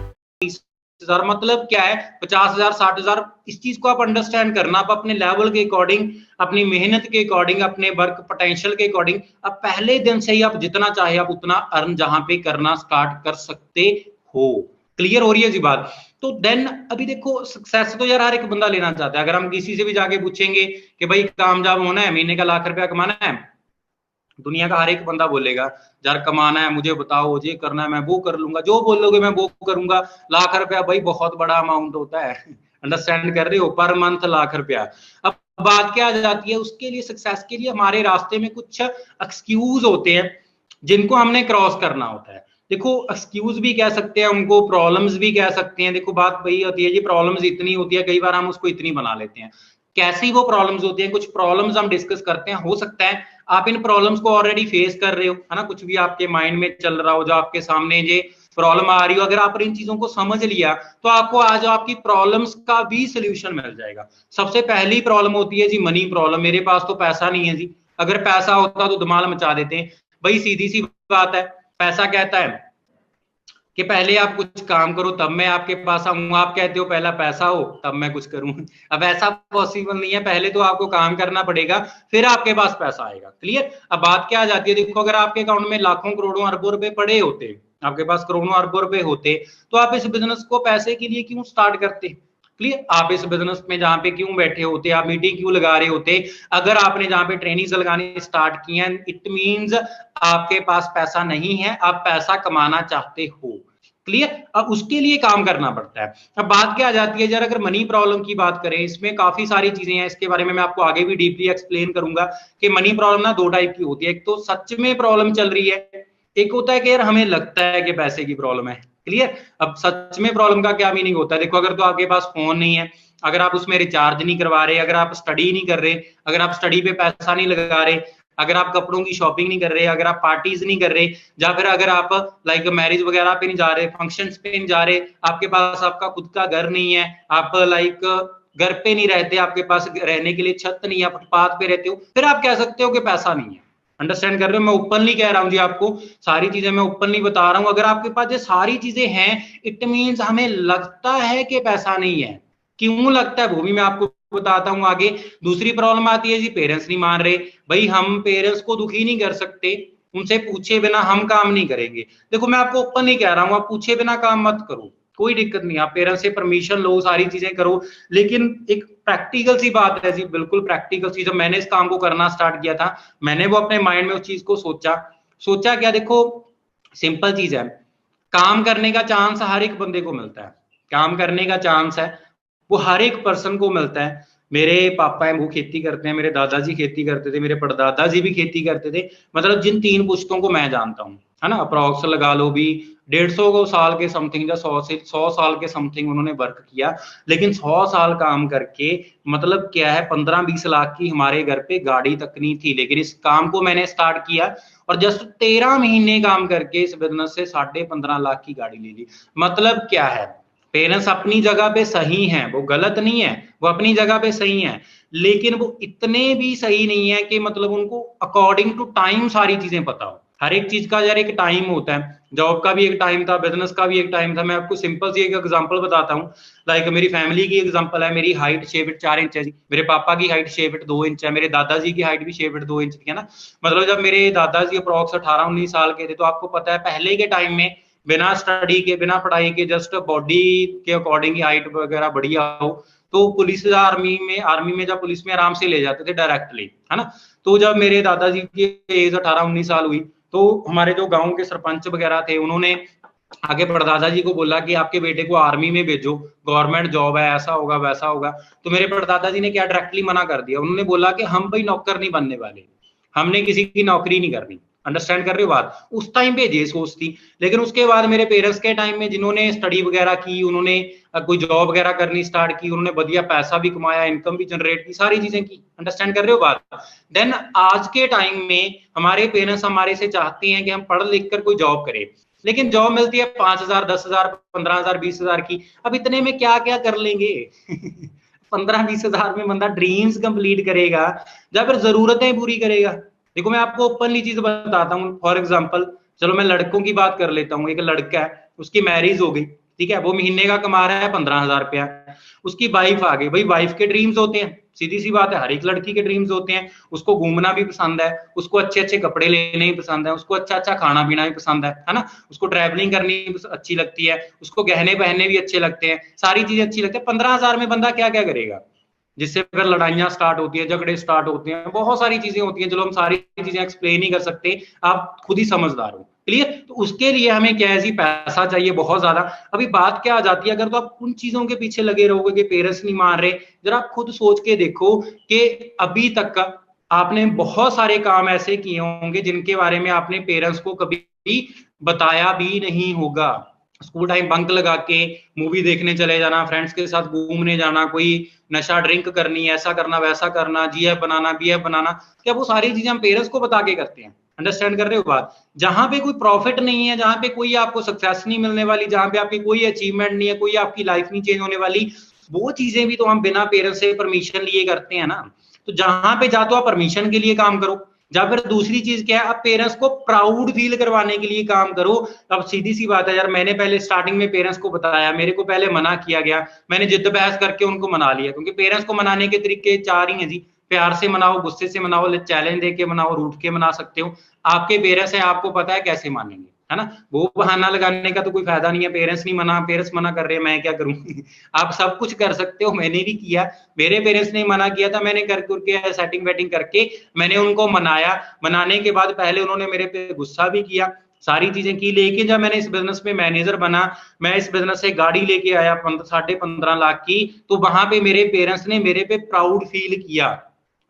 मतलब क्या है, 50,000, 60,000, इस चीज को आप अंडरस्टैंड करना। आप अपने लेवल के अकॉर्डिंग, अपनी मेहनत के अकॉर्डिंग, अपने वर्क पोटेंशियल के अकॉर्डिंग, अब पहले दिन से ही आप जितना चाहे आप उतना अर्न जहां पे करना स्टार्ट कर सकते हो। क्लियर हो रही है जी बात। तो देन अभी देखो, सक्सेस तो यार हर एक बंदा लेना चाहता है। अगर हम किसी से भी जाके पूछेंगे कि भाई कामयाब होना है, महीने का 1,00,000 कमाना है, दुनिया का हर एक बंदा बोलेगा यार कमाना है, मुझे बताओ, ये करना है, मैं वो कर लूंगा, जो बोलोगे मैं वो करूंगा। 1,00,000 भाई बहुत बड़ा अमाउंट होता है, अंडरस्टैंड कर रहे हो, पर मंथ 1,00,000। अब बात क्या आ जाती है, उसके लिए सक्सेस के लिए हमारे रास्ते में कुछ एक्सक्यूज होते हैं जिनको हमने क्रॉस करना होता है। देखो एक्सक्यूज भी कह सकते हैं उनको, प्रॉब्लम्स भी कह सकते हैं। देखो बात वही होती है, ये प्रॉब्लम्स इतनी होती है, कई बार हम उसको इतनी बना लेते हैं। कैसी वो प्रॉब्लम्स होती है, कुछ प्रॉब्लम्स हम डिस्कस करते हैं। हो सकता है आप इन प्रॉब्लम्स को ऑलरेडी फेस कर रहे हो, है ना, कुछ भी आपके माइंड में चल रहा हो, जो आपके सामने ये प्रॉब्लम आ रही हो, अगर आप इन चीजों को समझ लिया तो आपको आज आपकी प्रॉब्लम्स का भी सोल्यूशन मिल जाएगा। सबसे पहली प्रॉब्लम होती है जी मनी प्रॉब्लम। मेरे पास तो पैसा नहीं है जी। अगर पैसा होता तो धमाल मचा देते हैं भाई, सीधी सी बात है। पैसा कहता है कि पहले आप कुछ काम करो तब मैं आपके पास आऊंगा, आप कहते हो पहला पैसा हो तब मैं कुछ करूं। अब ऐसा पॉसिबल नहीं है, पहले तो आपको काम करना पड़ेगा फिर आपके पास पैसा आएगा। क्लियर। अब बात क्या आ जाती है, देखो अगर आपके अकाउंट में लाखों करोड़ों अरबों रुपए पड़े होते, आपके पास करोड़ों अरबों रुपए होते, तो आप इस बिजनेस को पैसे के लिए क्यों स्टार्ट करते। क्लियर। आप इस बिजनेस में जहां पे क्यों बैठे होते, आप मीटिंग क्यों लगा रहे होते। अगर आपने जहां पे ट्रेनिंग्स लगानी स्टार्ट की हैं, इट मींस आपके पास पैसा नहीं है, आप पैसा कमाना चाहते हो। क्लियर। अब उसके लिए काम करना पड़ता है। अब बात क्या आ जाती है, जरा अगर मनी प्रॉब्लम की बात करें, इसमें काफी सारी चीजें हैं, इसके बारे में मैं आपको आगे भी डीपली एक्सप्लेन करूंगा कि मनी प्रॉब्लम ना 2 टाइप की होती है। एक तो सच में प्रॉब्लम चल रही है, एक होता है कि यार हमें लगता है कि पैसे की प्रॉब्लम है। क्लियर। अब सच में प्रॉब्लम का क्या मीनिंग होता है, देखो अगर तो आपके पास फोन नहीं है, अगर आप उसमें रिचार्ज नहीं करवा रहे, अगर आप स्टडी नहीं कर रहे, अगर आप स्टडी पे पैसा नहीं लगा रहे, अगर आप कपड़ों की शॉपिंग नहीं कर रहे, अगर आप पार्टीज नहीं कर रहे, या फिर अगर आप लाइक मैरिज वगैरह पे नहीं जा रहे, फंक्शंस पे नहीं जा रहे, आपके पास आपका खुद का घर नहीं है, आप लाइक घर पे नहीं रहते, आपके पास रहने के लिए छत नहीं है, फुटपाथ पे रहते हो, फिर आप कह सकते हो कि पैसा नहीं है। अंडरस्टैंड कर रहे हो, मैं ओपनली कह रहा हूँ जी, आपको सारी चीजें मैं ओपनली बता रहा हूँ। अगर आपके पास ये सारी चीजें हैं, इट मीन्स हमें लगता है कि पैसा नहीं है। क्यों लगता है वो भी मैं आपको बताता हूं आगे। दूसरी प्रॉब्लम आती है जी पेरेंट्स नहीं मान रहे। भाई हम पेरेंट्स को दुखी नहीं कर सकते, उनसे पूछे बिना हम काम नहीं करेंगे। देखो मैं आपको ओपन नहीं कह रहा हूं आप पूछे बिना काम मत करो, कोई दिक्कत नहीं, आप पेरेंट्स से परमिशन लो, सारी चीजें करो। लेकिन एक प्रैक्टिकल सी बात है जी, बिल्कुल प्रैक्टिकल सी। जब मैंने इस काम को करना स्टार्ट किया था, मैंने वो अपने माइंड में उस चीज को सोचा क्या, देखो सिंपल चीज है, काम करने का चांस हर एक बंदे को मिलता है, काम करने का चांस है वो हर एक पर्सन को मिलता है। मेरे पापा है वो खेती करते हैं, मेरे दादाजी खेती करते थे, मेरे परदादा जी भी खेती करते थे। मतलब जिन 3 पुश्तों को मैं जानता हूँ, है ना, अप्रॉक्स लगा लो भी 150 साल के समथिंग, या 100 साल के समथिंग उन्होंने वर्क किया। लेकिन 100 साल काम करके मतलब क्या है, 15-20 लाख की हमारे घर पे गाड़ी तक नहीं थी। लेकिन इस काम को मैंने स्टार्ट किया और जस्ट 13 महीने काम करके इस बिजनेस से 15.5 लाख की गाड़ी ले ली। मतलब क्या है, पेरेंट्स अपनी जगह पे सही हैं, वो गलत नहीं है, वो अपनी जगह पे सही हैं, लेकिन वो इतने भी सही नहीं है कि मतलब उनको अकॉर्डिंग टू टाइम सारी चीजें पता हो। हर एक चीज का यार एक टाइम होता है, जॉब का भी एक टाइम था, बिजनेस का भी एक टाइम था। मैं आपको सिंपल सी एक एग्जांपल बताता हूँ। लाइक मेरी फैमिली की एग्जांपल है, मेरी हाइट 6 फीट 4 इंच है जी, मेरे पापा की हाइट 6 फीट 2 इंच है, मेरे दादाजी की हाइट भी 6 फीट 2 इंच की है ना। मतलब जब मेरे दादाजी अप्रॉक्स 18-19 साल के थे, तो आपको पता है पहले के टाइम में बिना स्टडी के, बिना पढ़ाई के, जस्ट बॉडी के अकॉर्डिंग ही हाइट वगैरह बढ़िया हो, तो पुलिस आर्मी में जब पुलिस में आराम से ले जाते थे डायरेक्टली, है ना। तो जब मेरे दादाजी की एज 18-19 साल हुई, तो हमारे जो गांव के सरपंच वगैरह थे, उन्होंने आगे परदादा जी को बोला कि आपके बेटे को आर्मी में भेजो, गवर्नमेंट जॉब है, ऐसा होगा वैसा होगा। तो मेरे परदादा जी ने क्या डायरेक्टली मना कर दिया, उन्होंने बोला कि हम भाई नौकर नहीं बनने वाले, हमने किसी की नौकरी नहीं करनी। अंडरस्टैंड कर रहे हो बात? उस टाइम पे ये सोच थी। लेकिन उसके बाद मेरे पेरेंट्स के टाइम में जिन्होंने स्टडी वगैरह की, उन्होंने कोई जॉब वगैरह करनी स्टार्ट की, उन्होंने बढ़िया पैसा भी कमाया, इनकम भी जनरेट की, सारी चीजें की। अंडरस्टैंड कर रहे हो बात? देन आज के टाइम में हमारे पेरेंट्स हमारे से चाहते हैं कि हम पढ़ लिख कर कोई जॉब करें, लेकिन जॉब मिलती है 5,000, 10,000, 15,000, 20,000 की। अब इतने में क्या क्या कर लेंगे? 15-20 हजार में बंदा ड्रीम्स कंप्लीट करेगा, जब फिर जरूरतें पूरी करेगा। देखो मैं आपको ओपनली चीज बताता हूँ। फॉर एग्जाम्पल, चलो मैं लड़कों की बात कर लेता हूँ। एक लड़का है, उसकी मैरिज हो गई, ठीक है, वो महीने का कमा रहा है 15,000 रुपया। उसकी वाइफ आ गई, भाई वाइफ के ड्रीम्स होते हैं, सीधी सी बात है, हर एक लड़की के ड्रीम्स होते हैं। उसको घूमना भी पसंद है, उसको अच्छे अच्छे कपड़े लेने भी पसंद है, उसको अच्छा अच्छा खाना पीना भी पसंद है ना। उसको ट्रैवलिंग करनी अच्छी लगती है, उसको गहने पहनने भी अच्छे लगते हैं, सारी चीजें अच्छी लगती है। 15,000 में बंदा क्या क्या करेगा? जिससे फिर लड़ाइयां स्टार्ट होती है, झगड़े स्टार्ट होते हैं, बहुत सारी चीजें होती हैं। चलो हम सारी चीजें एक्सप्लेन नहीं कर सकते, आप खुद ही समझदार हो। क्लियर? तो उसके लिए हमें क्या है जी, पैसा चाहिए बहुत ज्यादा। अभी बात क्या आ जाती है, अगर तो आप उन चीजों के पीछे लगे रहोगे कि पेरेंट्स नहीं मान रहे, जरा आप खुद सोच के देखो कि अभी तक आपने बहुत सारे काम ऐसे किए होंगे जिनके बारे में आपने पेरेंट्स को कभी बताया भी नहीं होगा। स्कूल टाइम बंक लगा के मूवी देखने चले जाना, फ्रेंड्स के साथ घूमने जाना, कोई नशा ड्रिंक करनी, ऐसा करना वैसा करना, जीएफ बनाना, बीएफ बनाना, क्या वो सारी चीजें हम पेरेंट्स को बता के करते हैं? अंडरस्टैंड कर रहे हो बात? जहां पे कोई प्रॉफिट नहीं है, जहां पे कोई आपको सक्सेस नहीं मिलने वाली, जहां पे आपकी कोई अचीवमेंट नहीं है, कोई आपकी लाइफ नहीं चेंज होने वाली, वो चीजें भी तो हम बिना पेरेंट्स से परमिशन लिए करते हैं ना। तो जहां पे जा तो आप परमिशन के लिए काम करो, या फिर दूसरी चीज क्या है, आप पेरेंट्स को प्राउड फील करवाने के लिए काम करो। अब सीधी सी बात है यार, मैंने पहले स्टार्टिंग में पेरेंट्स को बताया, मेरे को पहले मना किया गया, मैंने जिद बहस करके उनको मना लिया, क्योंकि पेरेंट्स को मनाने के तरीके 4 ही हैं जी। प्यार से मनाओ, गुस्से से मनाओ, चैलेंज दे के मनाओ, रूठ के मना सकते हो। आपके पेरेंट्स हैं, आपको पता है कैसे मानेंगे, है ना। वो बहाना लगाने का तो कोई फायदा नहीं है, पेरेंट्स नहीं मना, पेरेंट्स मना कर रहे हैं, मैं क्या करूं? आप सब कुछ कर सकते हो, मैंने भी किया, मेरे पेरेंट्स ने मना किया था, मैंने करके सेटिंग वेटिंग करके मैंने उनको मनाया। मनाने के बाद पहले उन्होंने मेरे पे गुस्सा भी किया, सारी चीजें की, लेकिन जब मैंने इस बिजनेस में मैनेजर बना, मैं इस बिजनेस से गाड़ी लेके आया 15.5 लाख की, तो वहां पे मेरे पेरेंट्स ने मेरे पे प्राउड फील किया।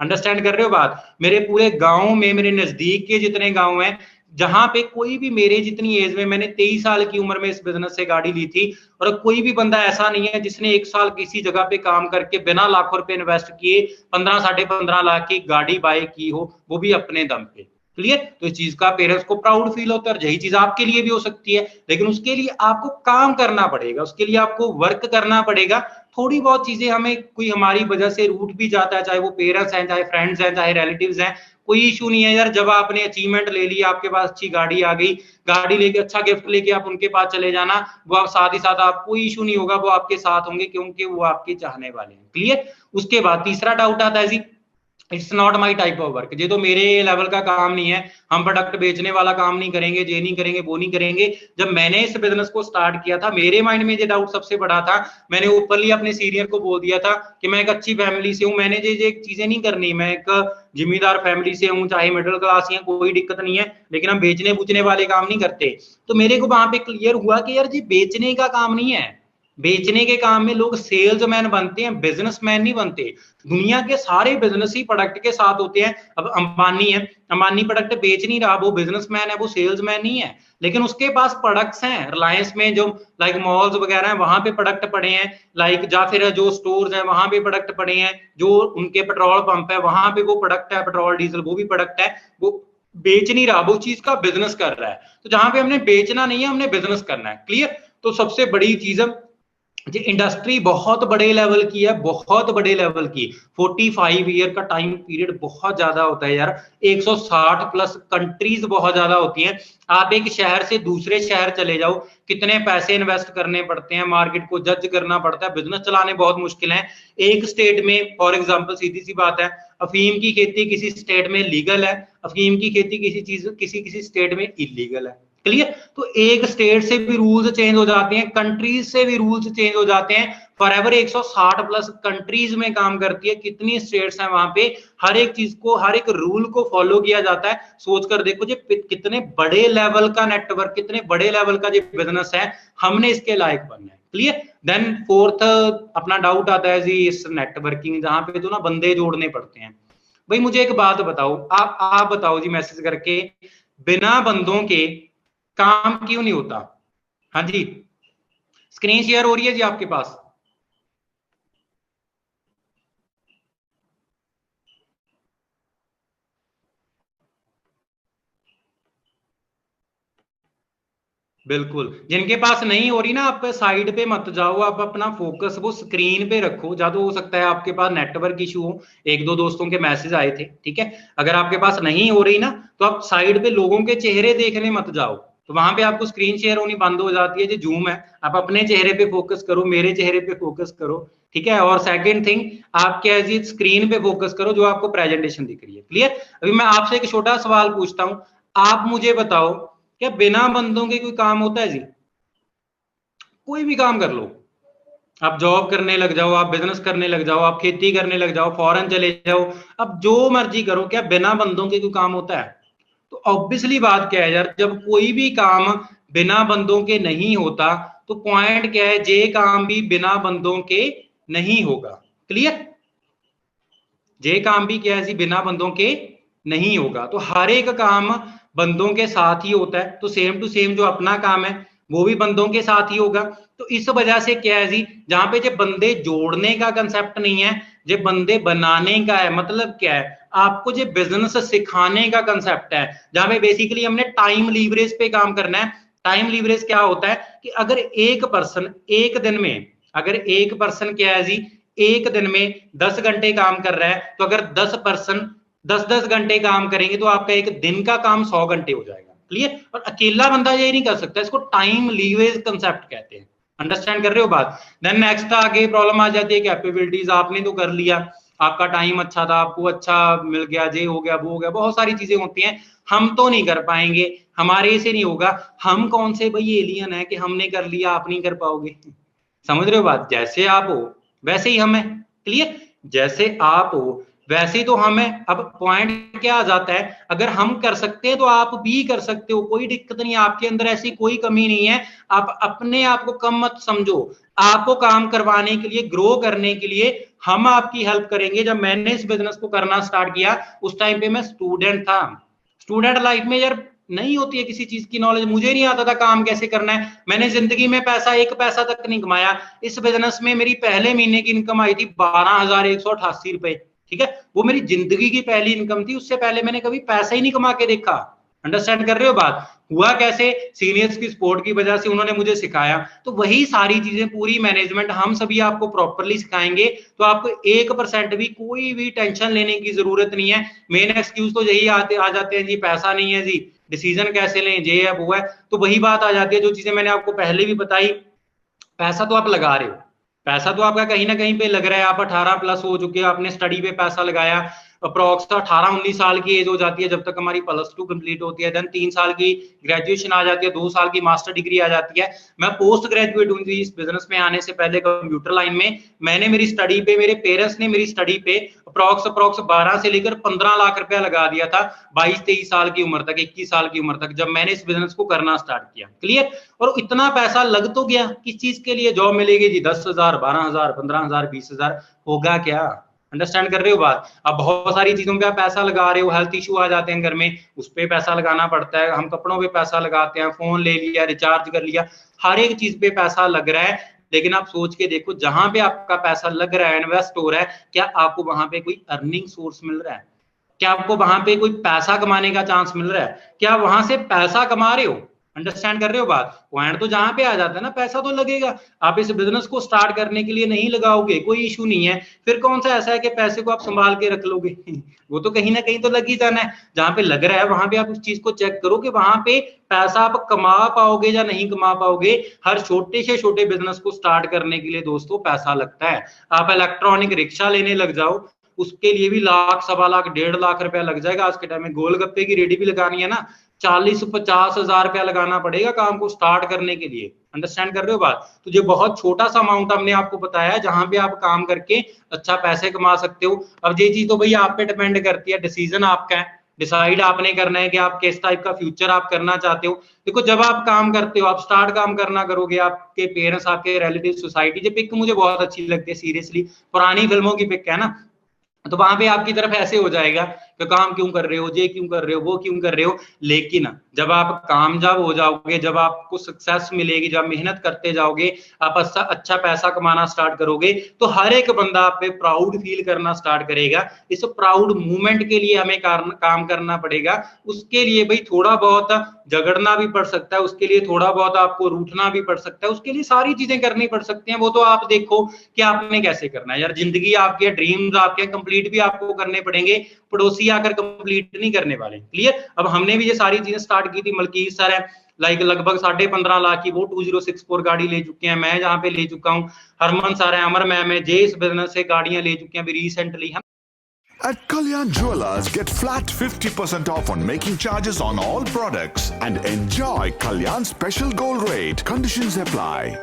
अंडरस्टैंड कर रहे हो बात? मेरे पूरे गांव में, मेरे नजदीक के जितने गांव हैं, जहां पे कोई भी मेरे जितनी एज में, मैंने 23 साल की उम्र में इस बिजनेस से गाड़ी ली थी, और कोई भी बंदा ऐसा नहीं है जिसने 1 साल किसी जगह पे काम करके बिना लाखों रुपए इन्वेस्ट किए 15-15.5 लाख की गाड़ी बाय की हो, वो भी अपने दम पे। क्लियर? तो इस चीज का पेरेंट्स को प्राउड फील होता है, यही चीज आपके लिए भी हो सकती है। लेकिन उसके लिए आपको काम करना पड़ेगा, उसके लिए आपको वर्क करना पड़ेगा। थोड़ी बहुत चीजें हमें, कोई हमारी वजह से रूट भी जाता है, चाहे वो पेरेंट्स हैं, चाहे फ्रेंड्स हैं, चाहे रिलेटिव्स हैं, कोई इशू नहीं है यार। जब आपने अचीवमेंट ले ली, आपके पास अच्छी गाड़ी आ गई, गाड़ी लेके अच्छा गिफ्ट लेके आप उनके पास चले जाना, वो आप साथ ही साथ, आप कोई इशू नहीं होगा, वो आपके साथ होंगे, क्योंकि वो आपके चाहने वाले हैं। क्लियर? उसके बाद तीसरा डाउट आता है जी, it's not my type of work, ये तो मेरे लेवल का काम नहीं है, हम प्रोडक्ट बेचने वाला काम नहीं करेंगे, ये नहीं करेंगे, वो नहीं करेंगे। जब मैंने इस बिजनेस को स्टार्ट किया था, मेरे माइंड में ये डाउट सबसे बड़ा था। मैंने ओपनली अपने सीनियर को बोल दिया था कि मैं एक अच्छी फैमिली से हूँ, मैंने ये चीजें नहीं करनी, मैं एक जिम्मेदार फैमिली से हूँ, चाहे मिडिल क्लास है, कोई दिक्कत नहीं है, लेकिन हम बेचने बूचने वाले काम नहीं करते। तो मेरे को वहां पे क्लियर हुआ कि यार, ये बेचने का काम नहीं है। बेचने के काम में लोग सेल्समैन बनते हैं, बिजनेसमैन नहीं बनते। दुनिया के सारे बिजनेस ही प्रोडक्ट के साथ होते हैं। अब अंबानी है, अंबानी प्रोडक्ट बेच नहीं रहा, वो बिजनेसमैन है, वो सेल्समैन नहीं है, लेकिन उसके पास प्रोडक्ट्स हैं। रिलायंस में जो लाइक मॉल्स वगैरह हैं, वहां पे प्रोडक्ट पड़े हैं, लाइक या फिर जो स्टोर्स हैं वहां पे प्रोडक्ट पड़े हैं, जो उनके पेट्रोल पंप है वहां पे वो प्रोडक्ट है, पेट्रोल डीजल वो भी प्रोडक्ट है। वो बेच नहीं रहा, वो चीज का बिजनेस कर रहा है। तो जहां पे हमने बेचना नहीं है, हमने बिजनेस करना है। क्लियर? तो सबसे बड़ी चीज जी, इंडस्ट्री बहुत बड़े लेवल की है, बहुत बड़े लेवल की। 45 ईयर का टाइम पीरियड बहुत ज्यादा होता है यार। 160 प्लस कंट्रीज बहुत ज्यादा होती हैं। आप एक शहर से दूसरे शहर चले जाओ, कितने पैसे इन्वेस्ट करने पड़ते हैं, मार्केट को जज करना पड़ता है, बिजनेस चलाने बहुत मुश्किल है। एक स्टेट में फॉर एग्जाम्पल, सीधी सी बात है, अफीम की खेती किसी स्टेट में लीगल है, अफीम की खेती किसी स्टेट में इलीगल है। क्लियर? तो एक स्टेट से भी रूल्स चेंज हो जाते हैं, कंट्रीज से भी रूल्स चेंज हो जाते हैं। फॉरएवर 160 प्लस कंट्रीज में काम करती है, कितनी स्टेट्स हैं वहां पे, हर एक चीज को, हर एक रूल को फॉलो किया जाता है। सोच कर देखो जी कितने बड़े लेवल का नेटवर्क, कितने बड़े लेवल का जो बिजनेस है, हमने इसके लायक बनना है। क्लियर? देन फोर्थ अपना डाउट आता है जी इस नेटवर्किंग, जहां पे तो ना बंदे जोड़ने पड़ते हैं। भाई मुझे एक बात बताओ, आप बताओ जी मैसेज करके, बिना बंदों के काम क्यों नहीं होता? हाँ जी, स्क्रीन शेयर हो रही है जी आपके पास? बिल्कुल, जिनके पास नहीं हो रही ना, आप साइड पे मत जाओ, आप अपना फोकस वो स्क्रीन पे रखो। ज्यादा हो सकता है आपके पास नेटवर्क इशू हो, एक दो दोस्तों के मैसेज आए थे, ठीक है। अगर आपके पास नहीं हो रही ना, तो आप साइड पे लोगों के चेहरे देखने मत जाओ, तो वहां पे आपको स्क्रीन शेयर होनी बंद हो जाती है। जो जूम है, आप अपने चेहरे पे फोकस करो, मेरे चेहरे पे फोकस करो, ठीक है। और सेकंड थिंग, आप क्या है स्क्रीन पे फोकस करो जो आपको प्रेजेंटेशन दिख रही है। क्लियर? अभी मैं आपसे एक छोटा सवाल पूछता हूं, आप मुझे बताओ, क्या बिना बंदों के कोई काम होता है जी? कोई भी काम कर लो, आप जॉब करने लग जाओ, आप बिजनेस करने लग जाओ, आप खेती करने लग जाओ, फॉरेन चले जाओ, अब जो मर्जी करो, क्या बिना बंदों के कोई काम होता है? तो ऑब्वियसली बात क्या है यार, जब कोई भी काम बिना बंदों के नहीं होता, तो पॉइंट क्या है, जे काम भी बिना बंदों के नहीं होगा। क्लियर? जे काम भी क्या है जी, बिना बंदों के नहीं होगा। तो हर एक काम बंदों के साथ ही होता है, तो सेम टू सेम जो अपना काम है वो भी बंदों के साथ ही होगा। तो इस वजह से क्या है जी, जहां पे जो बंदे जोड़ने का कंसेप्ट नहीं है, जो बंदे बनाने का है, मतलब क्या है, आपको जो बिजनेस सिखाने का कंसेप्ट है, जहां पे बेसिकली हमने टाइम लीवरेज पे काम करना है। टाइम लीवरेज क्या होता है कि अगर एक पर्सन एक दिन में, अगर एक पर्सन क्या है जी, एक दिन में 10 घंटे काम कर रहा है, तो अगर 10 पर्सन 10-10 घंटे काम करेंगे, तो आपका एक दिन का काम 100 घंटे हो जाएगा। क्लियर? और अकेला बंदा ये नहीं कर सकता, इसको टाइम लीवरेज कंसेप्ट कहते हैं। अंडरस्टैंड कर रहे हो बात? देन नेक्स्ट आगे प्रॉब्लम आ जाती है कैपेबिलिटीज, आपने तो कर लिया, आपका टाइम अच्छा था, आपको अच्छा मिल गया, ये हो गया, वो हो गया, बहुत सारी चीजें होती हैं, हम तो नहीं कर पाएंगे, हमारे से नहीं होगा। हम कौन से भाई एलियन है कि हमने कर लिया आप नहीं कर पाओगे? समझ रहे हो बात? जैसे आप हो वैसे ही हम है। क्लियर? जैसे आप हो वैसे ही तो हम है। अब पॉइंट क्या आ जाता है, अगर हम कर सकते हैं तो आप भी कर सकते हो, कोई दिक्कत नहीं, आपके अंदर ऐसी कोई कमी नहीं है। आप अपने आप को कम मत समझो, आपको काम करवाने के लिए, ग्रो करने के लिए हम आपकी हेल्प करेंगे। जब मैंने इस बिजनेस को करना स्टार्ट किया, उस टाइम पे मैं स्टूडेंट था। स्टूडेंट लाइफ में यार नहीं होती है किसी चीज की नॉलेज, मुझे नहीं आता था काम कैसे करना है। मैंने जिंदगी में पैसा, एक पैसा तक नहीं कमाया। इस बिजनेस में मेरी पहले महीने की इनकम आई थी 12,188 रुपए, ठीक है। वो मेरी जिंदगी की पहली इनकम थी, उससे पहले मैंने कभी पैसा ही नहीं कमा के देखा। अंडरस्टैंड कर रहे हो बात? हुआ कैसे? सीनियर्स की सपोर्ट की वजह से, उन्होंने मुझे सिखाया। तो वही सारी चीजें, पूरी मैनेजमेंट हम सभी आपको प्रॉपरली सिखाएंगे, तो आपको 1% भी कोई भी टेंशन लेने की जरूरत नहीं है। मेन एक्सक्यूज तो यही आ जाते हैं जी, पैसा नहीं है जी, डिसीजन कैसे लें, ये है वो है। तो वही बात आ जाती है, जो चीजें मैंने आपको पहले भी बताई, पैसा तो आप लगा रहे हो, पैसा तो आपका कहीं ना कहीं पे लग रहा है। आप 18 प्लस हो चुके हो, आपने स्टडी पे पैसा लगाया, अप्रोक्स 18-19 साल की एज हो जाती है जब तक हमारी +2 कंप्लीट होती है। देन 3 साल की ग्रेजुएशन आ जाती है, 2 साल की मास्टर डिग्री आ जाती है। मैं पोस्ट ग्रेजुएट हूँ इस बिजनेस में आने से पहले कंप्यूटर लाइन में। मैंने मेरी स्टडी पे, मेरे पेरेंट्स ने मेरी स्टडी पे अप्रोक्स 12 से लेकर 15 लाख रुपया लगा दिया था 22-23 साल की उम्र तक, 21 साल की उम्र तक, जब मैंने इस बिजनेस को करना स्टार्ट किया। क्लियर? और इतना पैसा लग तो गया, किस चीज के लिए? जॉब मिलेगी जी 10,000, 12,000, 15,000, 20,000, होगा क्या? अंडरस्टैंड कर रहे हो बात? अब बहुत सारी चीजों पे आप पैसा लगा रहे हो, हेल्थ इशू आ जाते हैं घर में, उस पे पैसा लगाना पड़ता है, हम कपड़ों पे पैसा लगाते हैं, फोन ले लिया, रिचार्ज कर लिया, हर एक चीज पे पैसा लग रहा है। लेकिन आप सोच के देखो, जहां पे आपका पैसा लग रहा है, इन्वेस्ट हो रहा है, क्या आपको वहां पे कोई अर्निंग सोर्स मिल रहा है? क्या आपको वहां पे कोई पैसा कमाने का चांस मिल रहा है? क्या आप वहां से पैसा कमा रहे हो? अंडरस्टैंड कर रहे हो बात? पॉइंट तो जहां पे आ जाता है ना, पैसा तो लगेगा। आप इस बिजनेस को स्टार्ट करने के लिए नहीं लगाओगे, कोई इशू नहीं है, फिर कौन सा ऐसा है कि पैसे को आप संभाल के रख लोगे? वो तो कहीं ना कहीं तो लग ही जाना है। जहां पे लग रहा है वहां पे आप उस चीज को चेक करो कि वहां पे पैसा आप कमा पाओगे या नहीं कमा पाओगे। हर छोटे से छोटे बिजनेस को स्टार्ट करने के लिए दोस्तों पैसा लगता है। आप इलेक्ट्रॉनिक रिक्शा लेने लग जाओ, उसके लिए भी लाख, सवा लाख, 1.5 लाख रुपया लग जाएगा। आज के टाइम में गोलगप्पे की रेडी भी लगानी है ना, 40-50 हजार रुपया लगाना पड़ेगा काम को स्टार्ट करने के लिए। अंडरस्टैंड कर रहे हो बात? तो ये बहुत छोटा सा अमाउंट हमने आपको बताया है जहां पे आप काम करके अच्छा पैसे कमा सकते हो। अब ये चीज तो भैया आप पे डिपेंड करती है, डिसीजन आपका है, डिसाइड आपने करना है कि आप किस टाइप का फ्यूचर आप करना चाहते हो। देखो, जब आप काम करते हो, आप स्टार्ट काम करना करोगे, आपके पेरेंट्स, आपके रिलेटिव, सोसाइटी, ये पिक मुझे बहुत अच्छी लगती है सीरियसली, पुरानी फिल्मों की पिक है ना, तो वहां पे आपकी तरफ ऐसे हो जाएगा कि काम क्यों कर रहे हो, ये क्यों कर रहे हो, वो क्यों कर रहे हो। लेकिन जब आप कामयाब हो जाओगे, जब आपको सक्सेस मिलेगी, जब आप करते जाओगे, आप अच्छा पैसा कमाना स्टार्ट करोगे, तो हर एक बंदा आप पे प्राउड फील करना स्टार्ट करेगा। इस प्राउड मूवमेंट के लिए हमें काम करना पड़ेगा। उसके लिए भाई थोड़ा बहुत झगड़ना भी पड़ सकता है, उसके लिए थोड़ा बहुत आपको रूठना भी पड़ सकता है, उसके लिए सारी चीजें करनी पड़ सकती हैं। वो तो आप देखो कि आपने कैसे करना है यार। जिंदगी आपके, ड्रीम्स आपके कंप्लीट भी आपको करने पड़ेंगे, पड़ोसी आकर कंप्लीट नहीं करने वाले। क्लियर? अब हमने भी ये सारी चीजें स्टार्ट की थी। मलकीत सर है, लाइक लगभग 15.5 लाख की वो 2064 गाड़ी ले चुके हैं, मैं जहां पे ले चुका हूँ। हरमन सर है, अमर मैम है, जे इस बिजनेस से गाड़ियां ले चुके हैं अभी recently. At Kalyan Jewelers, get flat 50% off on making charges on all products and enjoy Kalyan's special gold rate. Conditions apply.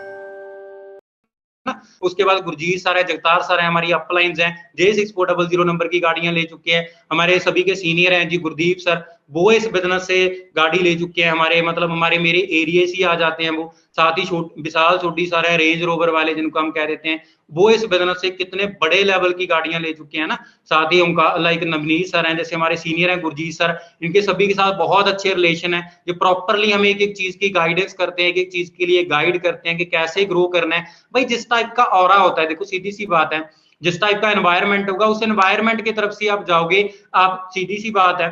उसके बाद गुरजीत सर है, जगतार सर है, हमारी अपलाइंस हैं, J6400 नंबर की गाड़ियां ले चुके हैं। हमारे सभी के सीनियर हैं जी, गुरदीप सर, वो इस बिजनेस से गाड़ी ले चुके हैं। हमारे मतलब हमारे मेरे एरिया से आ जाते हैं वो। साथ ही विशाल छोटी सर है, रेंज रोवर वाले जिनको हम कह देते हैं, वो इस बिजनेस से कितने बड़े लेवल की गाड़ियां ले चुके हैं ना। साथ ही उनका लाइक नवनीत सर हैं, जैसे हमारे सीनियर हैं गुरजीत सर, इनके सभी के साथ बहुत अच्छे रिलेशन है। जो प्रॉपरली हमें एक एक चीज की गाइडेंस करते हैं, एक एक चीज के लिए गाइड करते हैं कि कैसे ग्रो करना है। भाई जिस टाइप का ऑरा होता है, देखो सीधी सी बात है, जिस टाइप का एनवायरमेंट होगा उस एनवायरमेंट की तरफ से आप जाओगे। आप सीधी सी बात है,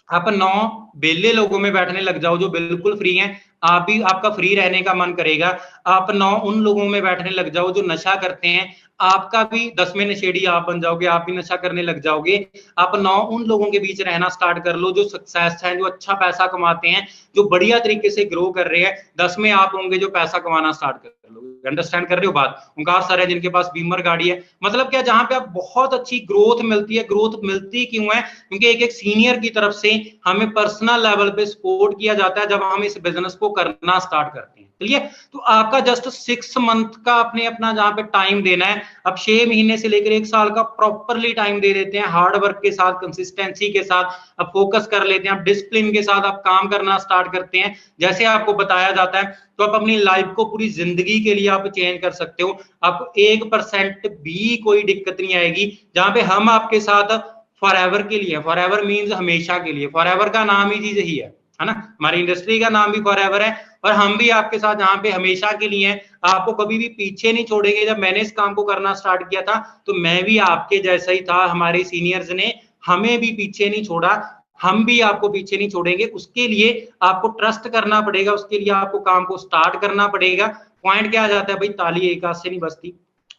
आप 9 बेले लोगों में बैठने लग जाओ जो बिल्कुल फ्री हैं, आप भी, आपका फ्री रहने का मन करेगा। आप 9 उन लोगों में बैठने लग जाओ जो नशा करते हैं, आपका भी 10वें नशेड़ी आप बन जाओगे, आप भी नशा करने लग जाओगे। आप 9 उन लोगों के बीच रहना स्टार्ट कर लो जो सक्सेस हैं, जो अच्छा पैसा कमाते हैं, जो बढ़िया तरीके से ग्रो कर रहे हैं। 10 में आप होंगे जो पैसा कमाना स्टार्ट कर लोगे। अंडरस्टैंड कर रहे हो बात? ओंकार सर है जिनके पास बीमर गाड़ी है। मतलब क्या, जहां पे आप बहुत अच्छी ग्रोथ मिलती है। ग्रोथ मिलती क्यों है? क्योंकि एक एक सीनियर की तरफ से हमें पर्सनल लेवल पे सपोर्ट किया जाता है जब हम इस बिजनेस को करना स्टार्ट करते हैं। क्लियर? तो आपका जस्ट 6 मंथ का अपने अपना जहां पे टाइम देना है। अब 6 महीने से लेकर 1 साल का प्रॉपरली टाइम दे देते हैं, हार्ड वर्क के साथ, कंसिस्टेंसी के साथ अब फोकस कर लेते हैं, आप डिसिप्लिन के साथ आप काम करना स्टार्ट करते हैं जैसे आपको बताया जाता है, तो आप अपनी लाइफ को पूरी जिंदगी के लिए आप चेंज कर सकते हो। आपको 1% भी कोई दिक्कत नहीं आएगी। जहां पे हम आपके साथ फॉर एवर के लिए, फॉर एवर मीन्स हमेशा के लिए, फॉर एवर का नाम ही चीज यही है ना। हमारी इंडस्ट्री का नाम भी फॉर एवर है और हम भी आपके साथ जहां पे हमेशा के लिए हैं, आपको कभी भी पीछे नहीं छोड़ेंगे। जब मैंने इस काम को करना स्टार्ट किया था तो मैं भी आपके जैसा ही था, हमारे सीनियर्स ने हमें भी पीछे नहीं छोड़ा, हम भी आपको पीछे नहीं छोड़ेंगे। उसके लिए आपको ट्रस्ट करना पड़ेगा, उसके लिए आपको काम को स्टार्ट करना पड़ेगा। पॉइंट क्या आ जाता है भाई, ताली एक हाथ से नहीं बजती,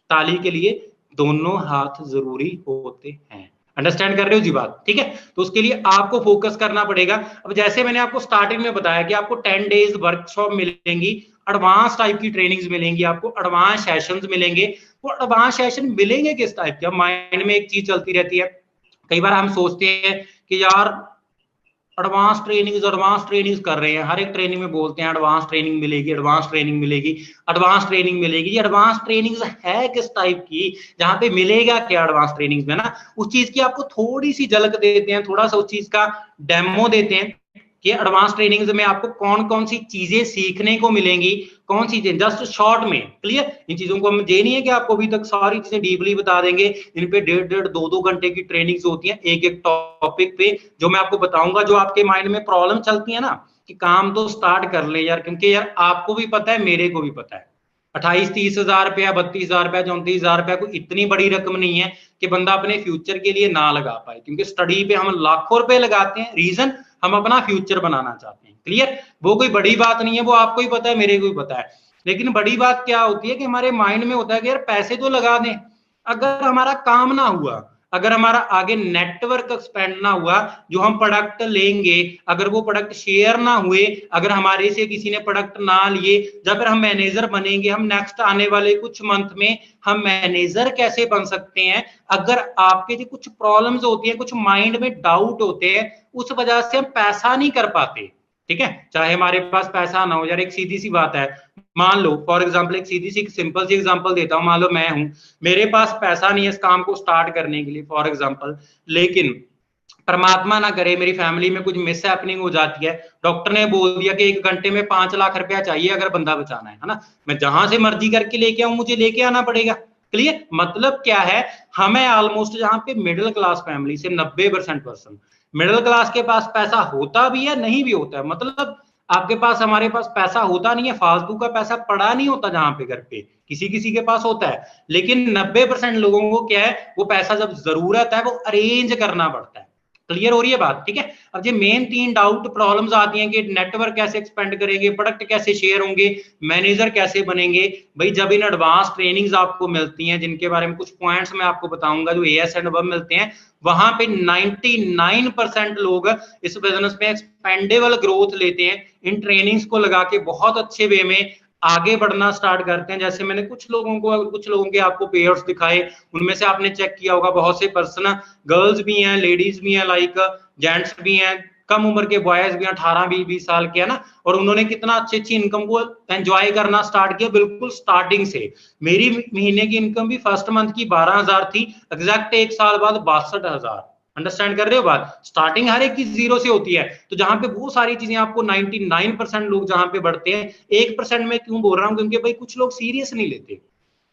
ताली के लिए दोनों हाथ जरूरी होते हैं। अंडरस्टैंड कर रहे हो जी बात? ठीक है, तो उसके लिए आपको फोकस करना पड़ेगा। अब जैसे मैंने आपको स्टार्टिंग में बताया कि आपको 10 डेज वर्कशॉप मिलेंगी, एडवांस टाइप की ट्रेनिंग्स मिलेंगी, आपको एडवांस सेशंस मिलेंगे। वो एडवांस सेशन मिलेंगे किस टाइप के? माइंड में एक चीज चलती रहती है, कई बार हम सोचते हैं कि यार एडवांस ट्रेनिंग्स कर रहे हैं, हर एक ट्रेनिंग में बोलते हैं एडवांस ट्रेनिंग मिलेगी, एडवांस ट्रेनिंग मिलेगी, एडवांस ट्रेनिंग मिलेगी। ये एडवांस ट्रेनिंग्स है किस टाइप की? जहां पे मिलेगा क्या एडवांस ट्रेनिंग्स में ना, उस चीज की आपको थोड़ी सी झलक देते हैं, थोड़ा सा उस चीज का डेमो देते हैं कि एडवांस ट्रेनिंग्स में आपको कौन कौन सी चीजें सीखने को मिलेंगी, कौन सी चीजें, जस्ट शॉर्ट में। क्लियर? इन चीजों को हम ये नहीं है कि आपको अभी तक सारी चीजें डीपली बता देंगे। इन पे 1.5-2 घंटे की ट्रेनिंग्स होती हैं एक एक टॉपिक पे, जो मैं आपको बताऊंगा। जो आपके माइंड में प्रॉब्लम चलती है ना कि काम तो स्टार्ट कर ले यार, क्योंकि यार आपको भी पता है, मेरे को भी पता है 28-30 हजार रुपया, 32,000 रुपया, 34,000 रुपया कोई इतनी बड़ी रकम नहीं है कि बंदा अपने फ्यूचर के लिए ना लगा पाए, क्योंकि स्टडी पे हम लाखों रुपए लगाते हैं, रीजन हम अपना फ्यूचर बनाना चाहते हैं। क्लियर? वो कोई बड़ी बात नहीं है, वो आपको ही पता है, मेरे को ही पता है। लेकिन बड़ी बात क्या होती है कि हमारे माइंड में होता है कि यार पैसे तो लगा दें, अगर हमारा काम ना हुआ, अगर हमारा आगे नेटवर्क एक्सपेंड ना हुआ, जो हम प्रोडक्ट लेंगे अगर वो प्रोडक्ट शेयर ना हुए, अगर हमारे से किसी ने प्रोडक्ट ना लिए, जब फिर हम मैनेजर बनेंगे, हम नेक्स्ट आने वाले कुछ मंथ में हम मैनेजर कैसे बन सकते हैं, अगर आपके जो कुछ प्रॉब्लम्स होती हैं, कुछ माइंड में डाउट होते हैं, उस वजह से हम पैसा नहीं कर पाते। ठीक है, चाहे हमारे पास पैसा ना हो। यार एक सीधी सी बात है, मान लो फॉर एग्जांपल, एक सीधी सी सिंपल सी एग्जांपल देता हूं, मान लो मैं हूं, मेरे पास पैसा नहीं है इस काम को स्टार्ट करने के लिए फॉर एग्जांपल, लेकिन परमात्मा ना करे मेरी फैमिली में कुछ मिस हैपनिंग हो जाती है, डॉक्टर ने बोल दिया कि 1 घंटे में 5 लाख रुपया चाहिए अगर बंदा बचाना है ना, मैं जहां से मर्जी करके लेके आऊं, मुझे लेके आना पड़ेगा। क्लियर? मतलब क्या है, हमें ऑलमोस्ट जहां पे मिडिल क्लास फैमिली से 90% पर्सन मिडिल क्लास के पास पैसा होता भी है, नहीं भी होता है, मतलब आपके पास, हमारे पास पैसा होता नहीं है, फालतू का पैसा पड़ा नहीं होता जहां पे घर पे, किसी किसी के पास होता है, लेकिन 90% लोगों को क्या है, वो पैसा जब जरूरत है वो अरेंज करना पड़ता है। क्लियर हो रही है बात? ठीक है। अब ये मेन 3 डाउट प्रॉब्लम्स आती हैं कि नेटवर्क कैसे एक्सपेंड करेंगे, प्रोडक्ट कैसे शेयर होंगे, मैनेजर कैसे बनेंगे। भाई जब इन एडवांस ट्रेनिंग्स आपको मिलती हैं, जिनके बारे में कुछ पॉइंट्स मैं आपको बताऊंगा, जो एएस एंड अब मिलते हैं, वहां पे 99% लोग इस बिजनेस में एक्सपेंडेबल ग्रोथ लेते हैं, इन ट्रेनिंग्स को लगा के बहुत अच्छे वे में आगे बढ़ना स्टार्ट करते हैं। जैसे मैंने कुछ लोगों के आपको पेयर्स दिखाए, उनमें से आपने चेक किया होगा, बहुत से पर्सन, गर्ल्स भी हैं, लेडीज भी हैं, लाइक जेंट्स भी हैं, कम उम्र के बॉयज भी हैं, 18-20 साल के, है ना, और उन्होंने कितना अच्छी इनकम को एंजॉय करना स्टार्ट किया बिल्कुल स्टार्टिंग से। मेरी महीने की इनकम भी फर्स्ट मंथ की 12,000 थी, एग्जैक्ट 1 साल बाद 62,000। अंडरस्टैंड कर रहे हो बात? स्टार्टिंग हर एक की 0 से होती है, तो जहां पे वो सारी चीजें आपको 99% लोग जहां पे बढ़ते हैं, 1% में क्यों बोल रहा हूं, क्योंकि भाई कुछ लोग सीरियस नहीं लेते।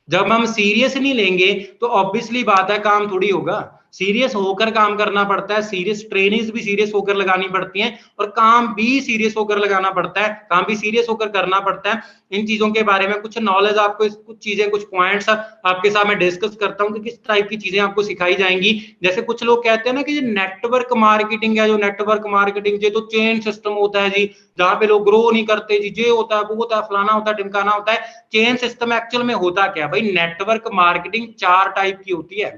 जब हम सीरियस नहीं लेंगे तो ऑब्वियसली बात है काम थोड़ी होगा, सीरियस होकर काम करना पड़ता है, सीरियस ट्रेनिंग्स भी सीरियस होकर लगानी पड़ती हैं, और काम भी सीरियस होकर लगाना पड़ता है, काम भी सीरियस होकर करना पड़ता है। इन चीजों के बारे में कुछ नॉलेज आपको, कुछ चीजें, कुछ पॉइंट्स आपके साथ मैं डिस्कस करता हूं कि किस टाइप की चीजें आपको सिखाई जाएंगी। जैसे कुछ लोग कहते हैं ना कि नेटवर्क मार्केटिंग है, जो नेटवर्क मार्केटिंग ये तो चेन सिस्टम होता है जी, जहां पे लोग ग्रो नहीं करते जी, ये होता है, वो होता है, फलाना होता है, ढिमकाना होता है। चेन सिस्टम एक्चुअल में होता क्या भाई? नेटवर्क मार्केटिंग 4 टाइप की होती है।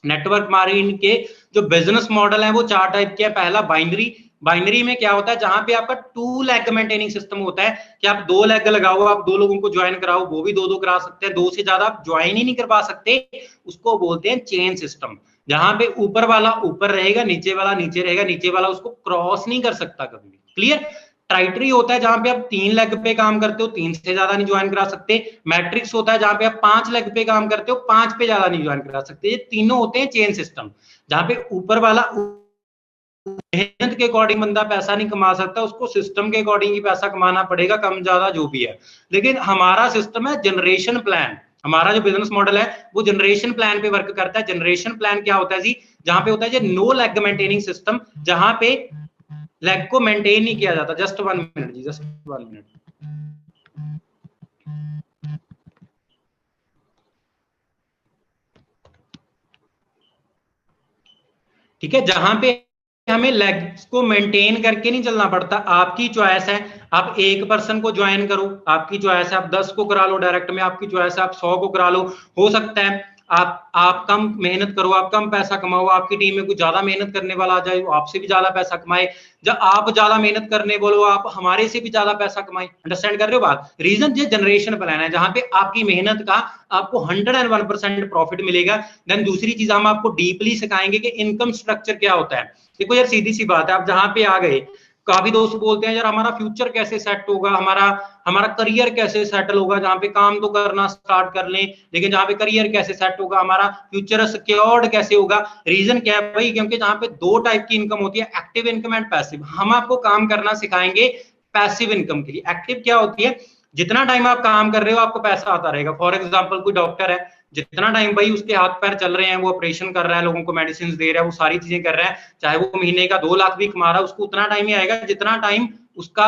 नेटवर्क मार्केटिंग के जो बिजनेस मॉडल है वो 4 टाइप के हैं। पहला बाइनरी, बाइनरी में क्या होता है, जहां पे आपका 2 लेग मेंटेनिंग सिस्टम होता है कि आप 2 लेग लगाओ, आप 2 लोगों को ज्वाइन कराओ, वो भी 2-2 करा सकते हैं, 2 से ज्यादा आप ज्वाइन ही नहीं करवा सकते, उसको बोलते हैं चेन सिस्टम। जहां पे ऊपर वाला ऊपर रहेगा, नीचे वाला नीचे रहेगा, नीचे वाला उसको क्रॉस नहीं कर सकता कभी भी। क्लियर? ट्राइटरी होता है जहां पे आप 3 लेग पे काम करते हो, 3 से ज्यादा नहीं ज्वाइन करा सकते। मैट्रिक्स होता है जहां पे आप 5 लेग पे काम करते हो, 5 पे ज्यादा नहीं ज्वाइन करा सकते। ये तीनों होते हैं चेन सिस्टम, जहां पे ऊपर वाला मेहनत के अकॉर्डिंग बंदा पैसा नहीं कमा सकता, उसको सिस्टम के अकॉर्डिंग ही पैसा कमाना पड़ेगा, कम ज्यादा जो भी है। लेकिन हमारा सिस्टम है जनरेशन प्लान, हमारा जो बिजनेस मॉडल है वो जनरेशन प्लान पे वर्क करता है। जनरेशन प्लान क्या होता है जी? जहां पे होता है जी नो लेग मेंटेनिंग सिस्टम, जहां पे लेग को मेंटेन नहीं किया जाता। जस्ट 1 मिनट जी, जस्ट 1 मिनट। ठीक है, जहां पे हमें लेग्स को मेंटेन करके नहीं चलना पड़ता। आपकी चॉइस है, आप 1 पर्सन को ज्वाइन करो, आपकी चॉइस है, आप 10 को करा लो डायरेक्ट में, आपकी चॉइस है, आप 100 को करा लो। हो सकता है आप कम मेहनत करो, आप कम पैसा कमाओ, आपकी टीम में कुछ ज्यादा मेहनत करने वाला आ जाए, वो आपसे भी ज्यादा पैसा कमाए। जब आप ज्यादा मेहनत करने बोलो, आप हमारे से भी ज्यादा पैसा कमाए। अंडरस्टैंड कर रहे हो बात? रीजन ये जनरेशन प्लान है, जहां पे आपकी मेहनत का आपको 101% प्रॉफिट मिलेगा। देन दूसरी चीज हम आपको डीपली सिखाएंगे कि इनकम स्ट्रक्चर क्या होता है। देखो यार सीधी सी बात है, आप जहां पे आ गए, काफी दोस्त बोलते हैं यार हमारा फ्यूचर कैसे सेट होगा, हमारा करियर कैसे सेटल होगा, जहां पे काम तो करना स्टार्ट कर लें, लेकिन जहां पे करियर कैसे सेट होगा, हमारा फ्यूचर सिक्योर्ड कैसे होगा। रीजन क्या है भाई? क्योंकि जहां पे 2 टाइप की इनकम होती है, एक्टिव इनकम एंड पैसिव। हम आपको काम करना सिखाएंगे पैसिव इनकम के लिए। एक्टिव क्या होती है? जितना टाइम आप काम कर रहे हो आपको पैसा आता रहेगा। फॉर एग्जाम्पल कोई डॉक्टर है, जितना टाइम भाई उसके हाथ पैर चल रहे हैं, वो ऑपरेशन कर रहा है, लोगों को मेडिसिन दे रहा है, वो सारी चीजें कर रहा है, चाहे वो महीने का 2 लाख भी कमा रहा है, उसको उतना टाइम ही आएगा जितना टाइम उसका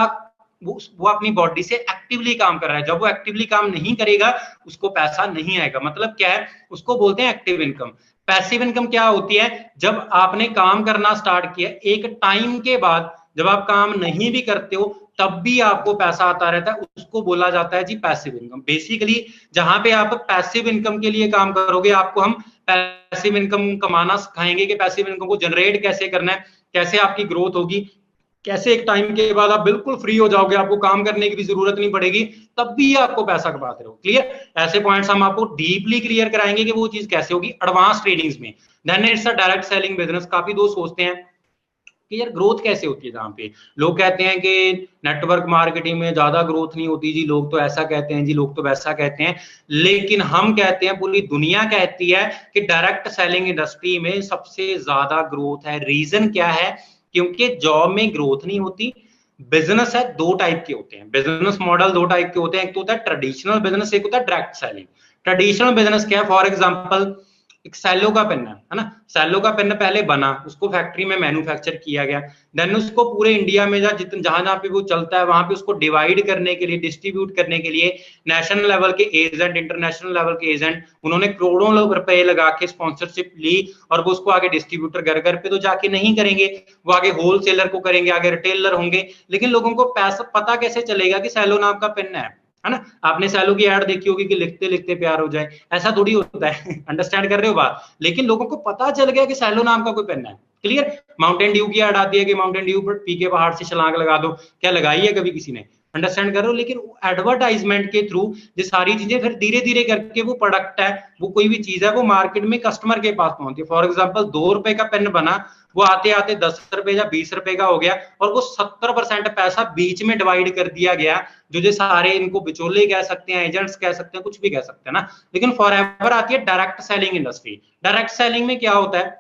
वो अपनी बॉडी से एक्टिवली काम कर रहा है। जब वो एक्टिवली काम नहीं करेगा उसको पैसा नहीं आएगा। मतलब क्या है, उसको बोलते हैं एक्टिव इनकम। पैसिव इनकम क्या होती है, जब आपने काम करना स्टार्ट किया, एक टाइम के बाद जब आप काम नहीं भी करते हो तब भी आपको पैसा आता रहता है, उसको बोला जाता है जी पैसिव इनकम। बेसिकली जहां पे आप पैसिव इनकम के लिए काम करोगे, आपको हम पैसिव इनकम कमाना सिखाएंगे कि पैसिव इनकम को जनरेट कैसे करना है, कैसे आपकी ग्रोथ होगी, कैसे एक टाइम के बाद आप बिल्कुल फ्री हो जाओगे, आपको काम करने की भी जरूरत नहीं पड़ेगी, तब भी आपको पैसा कमाते रहो। क्लियर? ऐसे पॉइंट्स हम आपको डीपली क्लियर कराएंगे कि वो चीज कैसे होगी एडवांस ट्रेडिंग्स में। Then it's a direct selling business. काफी दोस्त सोचते हैं कि यार ग्रोथ कैसे होती है, जहां पे लोग कहते हैं कि नेटवर्क मार्केटिंग में ज्यादा ग्रोथ नहीं होती जी, लोग तो ऐसा कहते हैं जी, लोग तो वैसा कहते हैं, लेकिन हम कहते हैं, पूरी दुनिया कहती है कि डायरेक्ट सेलिंग इंडस्ट्री में सबसे ज्यादा ग्रोथ है। रीजन क्या है? क्योंकि जॉब में ग्रोथ नहीं होती। बिजनेस है, दो टाइप के होते हैं, बिजनेस मॉडल दो टाइप के होते हैं, एक तो होता है ट्रेडिशनल बिजनेस, एक होता है डायरेक्ट सेलिंग। ट्रेडिशनल बिजनेस क्या है? फॉर एग्जांपल एक सैलो का पेन है ना, सैलो का पेन पहले बना, उसको फैक्ट्री में मैन्युफैक्चर किया गया, देन उसको पूरे इंडिया में जहां जहां पे वो चलता है वहां पे उसको डिवाइड करने के लिए, डिस्ट्रीब्यूट करने के लिए नेशनल लेवल के एजेंट, इंटरनेशनल लेवल के एजेंट, उन्होंने करोड़ों रुपए लगा के स्पॉन्सरशिप ली और वो उसको आगे डिस्ट्रीब्यूटर घर घर पे तो जाके नहीं करेंगे, वो आगे होलसेलर को करेंगे, आगे रिटेलर होंगे। लेकिन लोगों को पैसा पता कैसे चलेगा कि सैलो नाम का पेन है ना? आपने सैलो की ऐड देखी होगी कि लिखते लिखते प्यार हो जाए, ऐसा थोड़ी होता है। अंडरस्टैंड कर रहे हो बात? लेकिन लोगों को पता चल गया कि सैलो नाम का कोई पेन है। क्लियर? माउंटेन ड्यू की ऐड आती है कि माउंटेन ड्यू पर पी के पहाड़ से छलांग लगा दो, क्या लगाई है कभी किसी ने? अंडरस्टैंड कर रहे हो? लेकिन एडवर्टाइजमेंट के थ्रू ये सारी चीजें फिर धीरे धीरे करके वो प्रोडक्ट है, वो कोई भी चीज है, वो मार्केट में कस्टमर के पास पहुंचती है। फॉर एग्जाम्पल 2 रुपए का पेन बना, वो आते आते 10 रुपए या 20 रुपए का हो गया, और वो 70% पैसा बीच में डिवाइड कर दिया गया। जो सारे इनको बिचौले कह सकते हैं, एजेंट्स कह सकते हैं, कुछ भी कह सकते हैं ना। लेकिन फॉरएवर आती है direct selling industry. Direct selling में क्या होता है?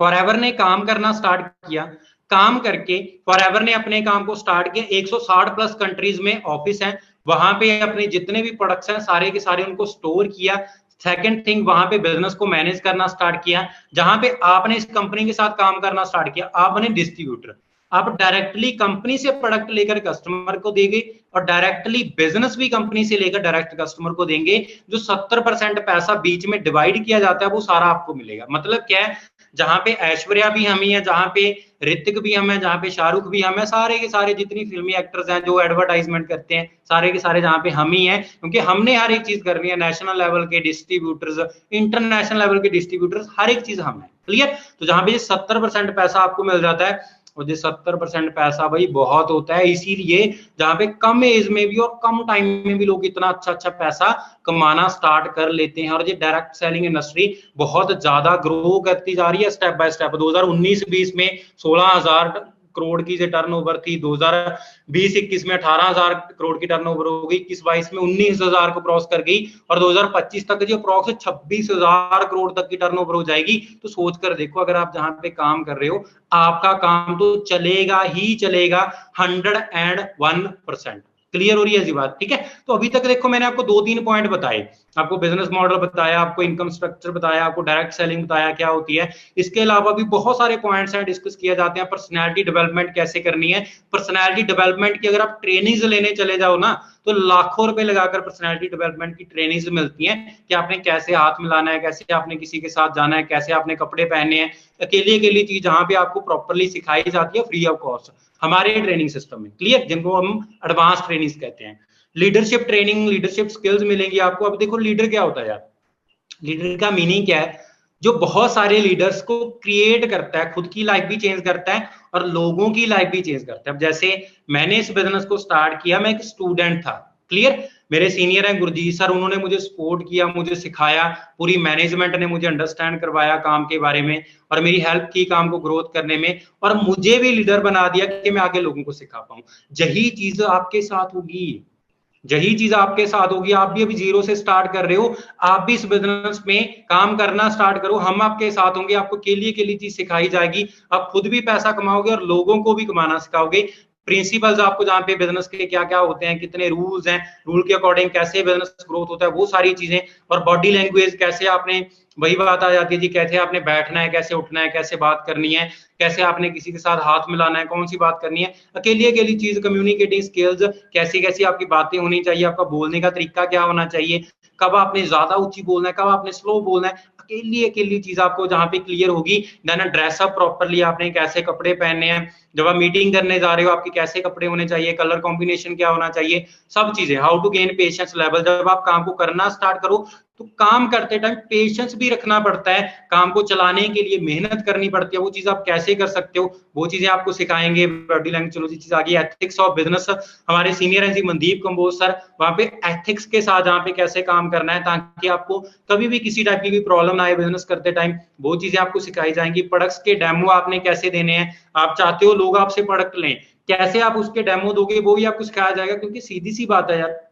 फॉरएवर ने काम करना स्टार्ट किया, काम करके फॉरएवर ने अपने काम को स्टार्ट किया, 160 प्लस कंट्रीज में ऑफिस है, वहां पे अपने जितने भी प्रोडक्ट्स हैं सारे के सारे उनको स्टोर किया। सेकंड थिंग, वहां पे बिजनेस को मैनेज करना स्टार्ट किया। जहां पे आपने इस कंपनी के साथ काम करना स्टार्ट किया, आप बने डिस्ट्रीब्यूटर, आप डायरेक्टली कंपनी से प्रोडक्ट लेकर कस्टमर को देंगे, और डायरेक्टली बिजनेस भी कंपनी से लेकर डायरेक्ट कस्टमर को देंगे। जो 70% पैसा बीच में डिवाइड किया जाता है वो सारा आपको मिलेगा। मतलब क्या है? जहां पे ऐश्वर्या भी हम ही है, जहां पे ऋतिक भी हम है, जहां पे शाहरुख भी हम है, सारे के सारे जितनी फिल्मी एक्टर्स हैं जो एडवर्टाइजमेंट करते हैं, सारे के सारे जहां पे हम ही हैं, क्योंकि हमने हर एक चीज करनी है। नेशनल लेवल के डिस्ट्रीब्यूटर्स, इंटरनेशनल लेवल के डिस्ट्रीब्यूटर्स, हर एक चीज हम है। क्लियर? तो जहां पे 70% पैसा आपको मिल जाता है, और ये 70% पैसा भाई बहुत होता है। इसीलिए जहां पे कम एज में भी और कम टाइम में भी लोग इतना अच्छा अच्छा पैसा कमाना स्टार्ट कर लेते हैं। और ये डायरेक्ट सेलिंग इंडस्ट्री बहुत ज्यादा ग्रो करती जा रही है स्टेप बाय स्टेप। 2019-20 में 16,000 करोड़ की जो टर्नओवर थी, 2020-21 में 18,000 करोड़ की टर्नओवर हो गई, 21-22 में 19,000 को क्रॉस कर गई, और 2025 तक जो अप्रॉक्स 26,000 करोड़ तक की टर्नओवर हो जाएगी। तो सोच कर देखो, अगर आप जहां पे काम कर रहे हो, आपका काम तो चलेगा ही चलेगा 101%। क्लियर हो रही है जी बात? ठीक है। तो अभी तक देखो मैंने आपको 2-3 पॉइंट बताए, आपको बिजनेस मॉडल बताया, आपको इनकम स्ट्रक्चर बताया, आपको डायरेक्ट सेलिंग बताया क्या होती है। इसके अलावा भी बहुत सारे पॉइंट्स हैं, डिस्कस किया जाते हैं। पर्सनैलिटी डेवलपमेंट कैसे करनी है, पर्सनैलिटी डेवलपमेंट की अगर आप ट्रेनिंग्स लेने चले जाओ ना, तो लाखों रुपए लगाकर पर्सनैलिटी डेवलपमेंट की ट्रेनिंग्स मिलती हैं कि आपने कैसे हाथ मिलाना है, कैसे आपने किसी के साथ जाना है, कैसे आपने कपड़े पहने हैं। अकेली अकेली चीज जहां पे आपको प्रॉपरली सिखाई जाती है फ्री ऑफ कॉस्ट हमारे ट्रेनिंग सिस्टम में। क्लियर? जिनको हम एडवांस ट्रेनिंग्स कहते हैं। लीडरशिप ट्रेनिंग, लीडरशिप स्किल्स मिलेंगी आपको। अब देखो लीडर क्या होता है यार, लीडर का मीनिंग क्या है? जो बहुत सारे लीडर्स को क्रिएट करता है, खुद की लाइफ भी चेंज करता है और लोगों की लाइफ भी चेंज करता है। अब जैसे मैंने इस बिजनेस को स्टार्ट किया, मैं एक स्टूडेंट था। क्लियर? मेरे सीनियर हैं गुरजीत सर, उन्होंने मुझे सपोर्ट किया, मुझे सिखाया, पूरी मैनेजमेंट ने मुझे अंडरस्टैंड करवाया काम के बारे में, और मेरी हेल्प की काम को ग्रोथ करने में, और मुझे भी लीडर बना दिया कि मैं आगे लोगों को सिखा पाऊं। यही चीज आपके साथ होगी, यही चीज आपके साथ होगी। आप भी अभी जीरो से स्टार्ट कर रहे हो, आप भी इस बिजनेस में काम करना स्टार्ट करो, हम आपके साथ होंगे, आपको केली केली चीज सिखाई जाएगी, आप खुद भी पैसा कमाओगे और लोगों को भी कमाना सिखाओगे। प्रिंसिपल्स आपको जहाँ पे बिजनेस के क्या क्या होते हैं, कितने रूल्स हैं, रूल के अकॉर्डिंग कैसे बिजनेस ग्रोथ होता है, वो सारी चीजें, और बॉडी लैंग्वेज कैसे आपने, वही बात आ जाती है जी, कैसे आपने बैठना है, कैसे उठना है, कैसे बात करनी है, कैसे आपने किसी के साथ हाथ मिलाना है, कौन सी बात करनी है, अकेली अकेली चीज, कम्युनिकेटिंग स्किल्स, कैसी कैसी आपकी बातें होनी चाहिए, आपका बोलने का तरीका क्या होना चाहिए, कब आपने ज्यादा ऊंची बोलना है, कब आपने स्लो बोलना है, अकेली अकेली चीज आपको जहां पे क्लियर होगी। देन ड्रेसअप प्रॉपरली, आपने कैसे कपड़े पहनने हैं, जब आप मीटिंग करने जा रहे हो आपके कैसे कपड़े होने चाहिए, कलर कॉम्बिनेशन क्या होना चाहिए, सब चीजें। How to gain patience level, जब आप काम को करना स्टार्ट करो तो काम करते टाइम पेशेंस भी रखना पड़ता है, काम को चलाने के लिए मेहनत करनी पड़ती है, वो चीज आप कैसे कर सकते हो वो चीजें आपको सिखाएंगे बॉडी लैंग्वेज। चलो जी चीज आ गई एथिक्स ऑफ बिजनेस, हमारे सीनियर हैं जी मनदीप कंबोज सर, वहां पे एथिक्स के साथ जहाँ पे कैसे काम करना है ताकि आपको कभी भी किसी टाइप की भी प्रॉब्लम ना आए बिजनेस करते टाइम, वो चीजें आपको सिखाई जाएंगी। प्रोडक्ट्स के डेमो आपने कैसे देने हैं, आप चाहते हो लोग आपसे प्रोडक्ट लें, कैसे आप उसके डेमो दोगे वो भी आपको सिखाया जाएगा। क्योंकि सीधी सी बात है यार,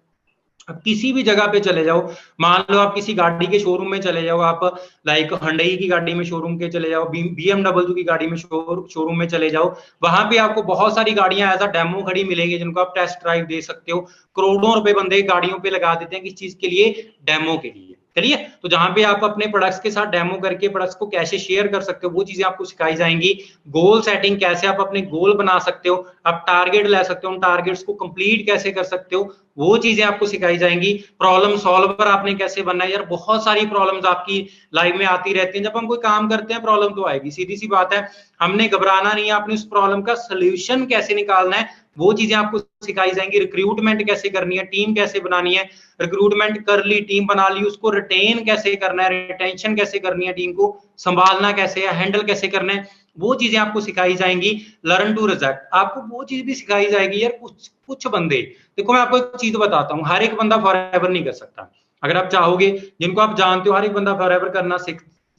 अब किसी भी जगह पे चले जाओ, मान लो आप किसी गाड़ी के शोरूम में चले जाओ, आप लाइक हुंडई की गाड़ी में शोरूम के चले जाओ, BMW की गाड़ी में शोरूम में चले जाओ, वहां पे आपको बहुत सारी गाड़ियां ऐसा डेमो खड़ी मिलेंगी जिनको आप टेस्ट ड्राइव दे सकते हो। करोड़ों रुपए बंदे गाड़ियों पे लगा देते हैं किस चीज के लिए, डेमो के लिए। चलिए, तो जहां पे आप अपने प्रोडक्ट्स के साथ डेमो करके प्रोडक्ट्स को कैसे शेयर कर सकते हो वो चीजें आपको सिखाई जाएंगी। गोल सेटिंग, कैसे आप अपने गोल बना सकते हो, आप टारगेट ले सकते हो, उन टारगेट्स को कंप्लीट कैसे कर सकते हो वो चीजें आपको सिखाई जाएंगी। प्रॉब्लम सॉल्वर आपने कैसे बनना है, यार बहुत सारी प्रॉब्लम्स आपकी लाइफ में आती रहती हैं, जब हम कोई काम करते हैं प्रॉब्लम तो आएगी, सीधी सी बात है, हमने घबराना नहीं है, आपने उस प्रॉब्लम का सोल्यूशन कैसे निकालना है वो चीजें आपको सिखाई जाएंगी। रिक्रूटमेंट कैसे करनी है, टीम कैसे बनानी है, रिक्रूटमेंट कर ली, टीम बना ली, उसको रिटेन कैसे करना है, रिटेंशन कैसे करनी है, टीम को संभालना कैसे है, हैंडल कैसे करना है, वो चीजें आपको सिखाई जाएंगी। लर्न टू रिजेक्ट, आपको वो चीज भी सिखाई जाएगी। यार कुछ कुछ बंदे, देखो मैं आपको एक चीज बताता हूँ, हर एक बंदा फॉरएवर नहीं कर सकता। अगर आप चाहोगे, जिनको आप जानते हो हर एक बंदा फॉरएवर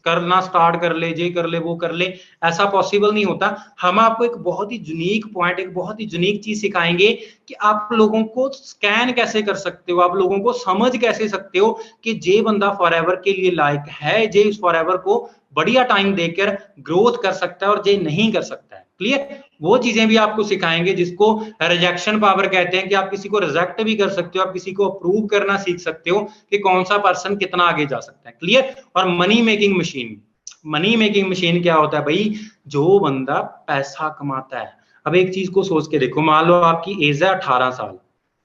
करना स्टार्ट कर ले, ये कर ले वो कर ले, ऐसा पॉसिबल नहीं होता। हम आपको एक बहुत ही यूनिक पॉइंट, एक बहुत ही यूनिक चीज सिखाएंगे कि आप लोगों को स्कैन कैसे कर सकते हो, आप लोगों को समझ कैसे सकते हो कि जे बंदा फॉरएवर के लिए लायक है, जे इस फॉरएवर को बढ़िया टाइम देकर ग्रोथ कर सकता है और जे नहीं कर सकता है। क्लियर, वो चीजें भी आपको सिखाएंगे जिसको रिजेक्शन पावर कहते हैं, कि आप किसी को रिजेक्ट भी कर सकते हो, आप किसी को अप्रूव करना सीख सकते हो कि कौन सा पर्सन कितना आगे जा सकता है। क्लियर। और money making machine, money making machine क्या होता है भाई, जो बंदा पैसा कमाता है। अब एक चीज को सोच के देखो, मान लो आपकी एज है 18 साल,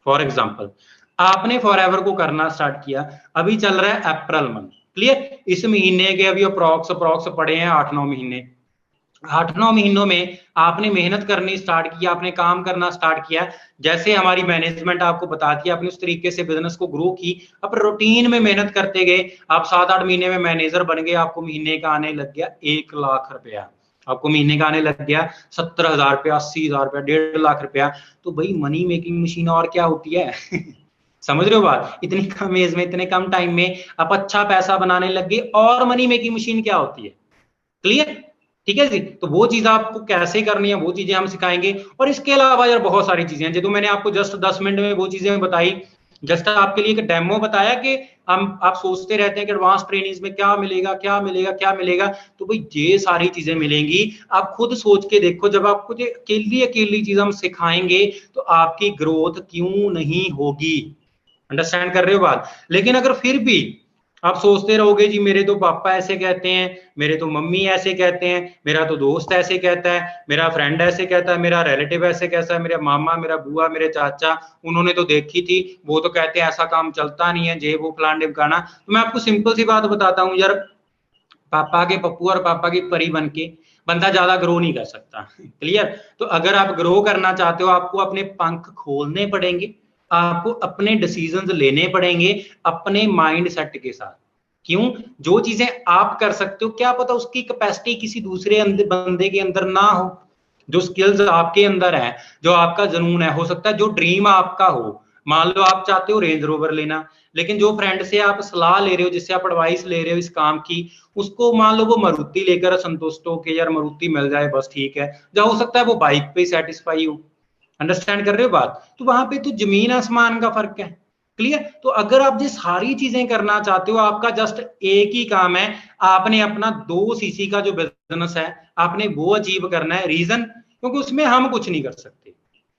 फॉर एग्जाम्पल, आपने फॉरएवर को करना स्टार्ट किया, अभी चल रहा है अप्रैल मंथ। क्लियर, इस महीने के अभी अप्रॉक्स पड़े हैं 8-9 महीने। 8-9 महीनों में आपने मेहनत करनी स्टार्ट की, आपने काम करना स्टार्ट किया, जैसे हमारी मैनेजमेंट आपको बताती है, आपने उस तरीके से बिजनेस को ग्रो की, अब रूटीन में मेहनत करते गए, आप 7-8 महीने में मैनेजर बन गए, आपको महीने का आने लग गया 1 लाख रुपया, आपको महीने का आने लग गया 70,000 रुपया, 80,000 रुपया, 1.5 लाख रुपया। तो भाई मनी मेकिंग मशीन और क्या होती है समझ रहे हो बात, इतनी कम एज में, इतने कम टाइम में आप अच्छा पैसा बनाने लग गए। और मनी मेकिंग मशीन क्या होती है, क्लियर, ठीक है जी। तो वो चीज आपको कैसे करनी है वो चीजें हम सिखाएंगे। और इसके अलावा यार बहुत सारी चीजें हैं, जो मैंने आपको जस्ट 10 मिनट में वो चीजें बताई, जस्ट आपके लिए एक डेमो बताया कि हम आप सोचते रहते हैं कि एडवांस ट्रेनिंग्स में क्या मिलेगा क्या मिलेगा क्या मिलेगा, तो भाई ये सारी चीजें मिलेंगी। आप खुद सोच के देखो, जब आपको ये अकेली अकेली चीज हम सिखाएंगे तो आपकी ग्रोथ क्यों नहीं होगी, अंडरस्टैंड कर रहे हो बात। लेकिन अगर फिर भी आप सोचते रहोगे जी मेरे तो पापा ऐसे कहते हैं, मेरे तो मम्मी ऐसे कहते हैं, मेरा तो दोस्त ऐसे कहता है, मेरा फ्रेंड ऐसे कहता है, मेरा रिलेटिव ऐसे कहता है, मेरा मामा, मेरा बुआ, मेरे चाचा, उन्होंने तो देखी थी, वो तो कहते हैं ऐसा काम चलता नहीं है, जे वो फलान ढिमकाना। तो मैं आपको सिंपल सी बात बताता हूँ यार, पापा के पप्पू और पापा की परी बन के बंदा ज्यादा ग्रो नहीं कर सकता। क्लियर। तो अगर आप ग्रो करना चाहते हो, आपको अपने पंख खोलने पड़ेंगे, आपको अपने डिसीजंस लेने पड़ेंगे अपने माइंड सेट के साथ। क्यों, जो चीजें आप कर सकते हो क्या पता उसकी कैपेसिटी किसी दूसरे बंदे के अंदर ना हो, जो स्किल्स आपके अंदर है, जो आपका जुनून है, हो सकता है जो ड्रीम आपका हो। मान लो आप चाहते हो रेंज रोवर लेना, लेकिन जो फ्रेंड से आप सलाह ले रहे हो, जिससे आप एडवाइस ले रहे हो इस काम की, उसको मान लो वो मारुति लेकर संतुष्ट हो के यार मारुति मिल जाए बस ठीक है, जो हो सकता है वो बाइक पे सेटिस्फाई हो। अंडरस्टैंड कर रहे हो बात। तो वहां पे तो जमीन आसमान का फर्क है। क्लियर। तो अगर आप ये सारी चीजें करना चाहते हो, आपका जस्ट एक ही काम है, आपने अपना 2 सीसी का जो बिजनेस है आपने वो अचीव करना है। रीजन, क्योंकि उसमें हम कुछ नहीं कर सकते।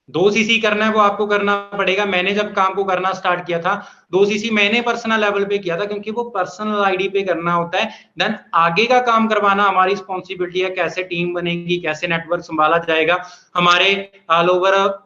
2 सीसी करना है वो आपको करना पड़ेगा। मैंने जब काम को करना स्टार्ट किया था 2 सीसी मैंने पर्सनल लेवल पे किया था, क्योंकि वो पर्सनल आईडी पे करना होता है। देन आगे का काम करवाना हमारी रिस्पॉन्सिबिलिटी है, कैसे टीम बनेगी, कैसे नेटवर्क संभाला जाएगा। हमारे ऑल ओवर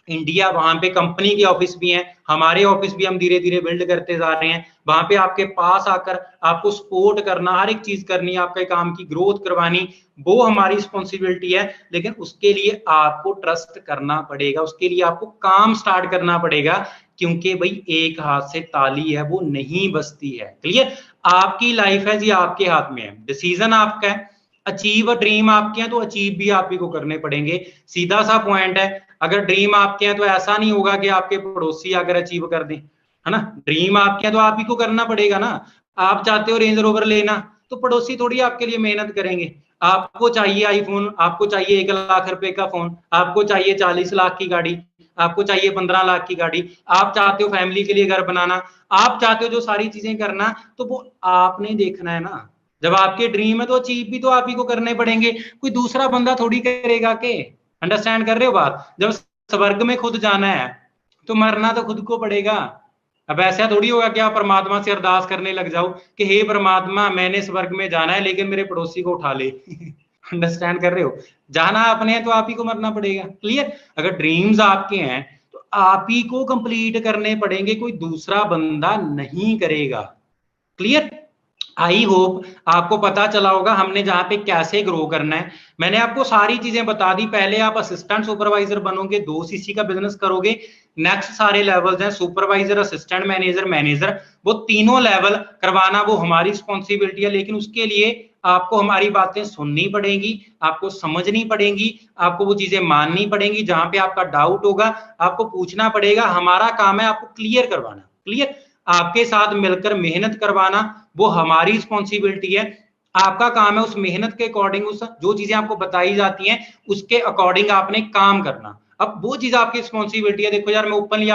इंडिया वहां पे कंपनी के ऑफिस भी हैं, हमारे ऑफिस भी हम धीरे धीरे बिल्ड करते जा रहे हैं। वहां पे आपके पास आकर आपको सपोर्ट करना, हर एक चीज करनी, आपके काम की ग्रोथ करवानी, वो हमारी रिस्पॉन्सिबिलिटी है। लेकिन उसके लिए आपको ट्रस्ट करना पड़ेगा, उसके लिए आपको काम स्टार्ट करना पड़ेगा, क्योंकि भाई एक हाथ से ताली है वो नहीं बजती है। क्लियर? आपकी लाइफ है जी, आपके हाथ में है, डिसीजन आपका है। अचीव ड्रीम आपके हैं तो अचीव भी आप ही को करने पड़ेंगे, सीधा सा पॉइंट है। अगर ड्रीम आपके हैं तो ऐसा नहीं होगा कि आपके पड़ोसी अगर अचीव कर दें, है ना। ड्रीम आपके हैं तो आप ही को करना पड़ेगा ना। आप चाहते हो रेंज रोवर लेना, तो पड़ोसी थोड़ी आपके लिए मेहनत करेंगे। आपको चाहिए आईफोन, आपको चाहिए 1 लाख रुपए का फोन, आपको चाहिए 40 लाख की गाड़ी, आपको चाहिए 15 लाख की गाड़ी, आप चाहते हो फैमिली के लिए घर बनाना, आप चाहते हो जो सारी चीजें करना, तो वो आपने देखना है ना। जब आपके ड्रीम है तो अचीव भी तो आप ही को करने पड़ेंगे, कोई दूसरा बंदा थोड़ी करेगा के। अंडरस्टैंड कर रहे हो बात? जब स्वर्ग में खुद जाना है तो मरना तो खुद को पड़ेगा। अब ऐसा थोड़ी होगा कि आप परमात्मा से अरदास करने लग जाओ कि हे परमात्मा मैंने स्वर्ग में जाना है लेकिन मेरे पड़ोसी को उठा ले। अंडरस्टैंड कर रहे हो? जाना आपने है तो आप ही को मरना पड़ेगा। क्लियर? अगर ड्रीम्स आपके हैं तो आप ही को कंप्लीट करने पड़ेंगे, कोई दूसरा बंदा नहीं करेगा। क्लियर? आई होप आपको पता चला होगा हमने जहां पे कैसे ग्रो करना है। मैंने आपको सारी चीजें बता दी। पहले आप असिस्टेंट सुपरवाइजर बनोगे, 2 सीसी का बिजनेस करोगे। नेक्स्ट सारे लेवल्स हैं, सुपरवाइजर, असिस्टेंट मैनेजर, मैनेजर, वो तीनों लेवल करवाना वो हमारी रिस्पॉन्सिबिलिटी है। लेकिन उसके लिए आपको हमारी बातें सुननी पड़ेंगी, आपको समझनी पड़ेंगी, आपको वो चीजें माननी पड़ेंगी। जहां पे आपका डाउट होगा आपको पूछना पड़ेगा। हमारा काम है आपको क्लियर करवाना। क्लियर? आपके साथ मिलकर मेहनत करवाना वो हमारी रिस्पॉन्सिबिलिटी है। आपका काम है उस मेहनत के अकॉर्डिंग, उस जो चीजें आपको बताई जाती हैं उसके अकॉर्डिंग आपने काम करना। अब वो चीज आपकी रिस्पॉन्सिबिलिटी है। देखो यार, मैं ओपनली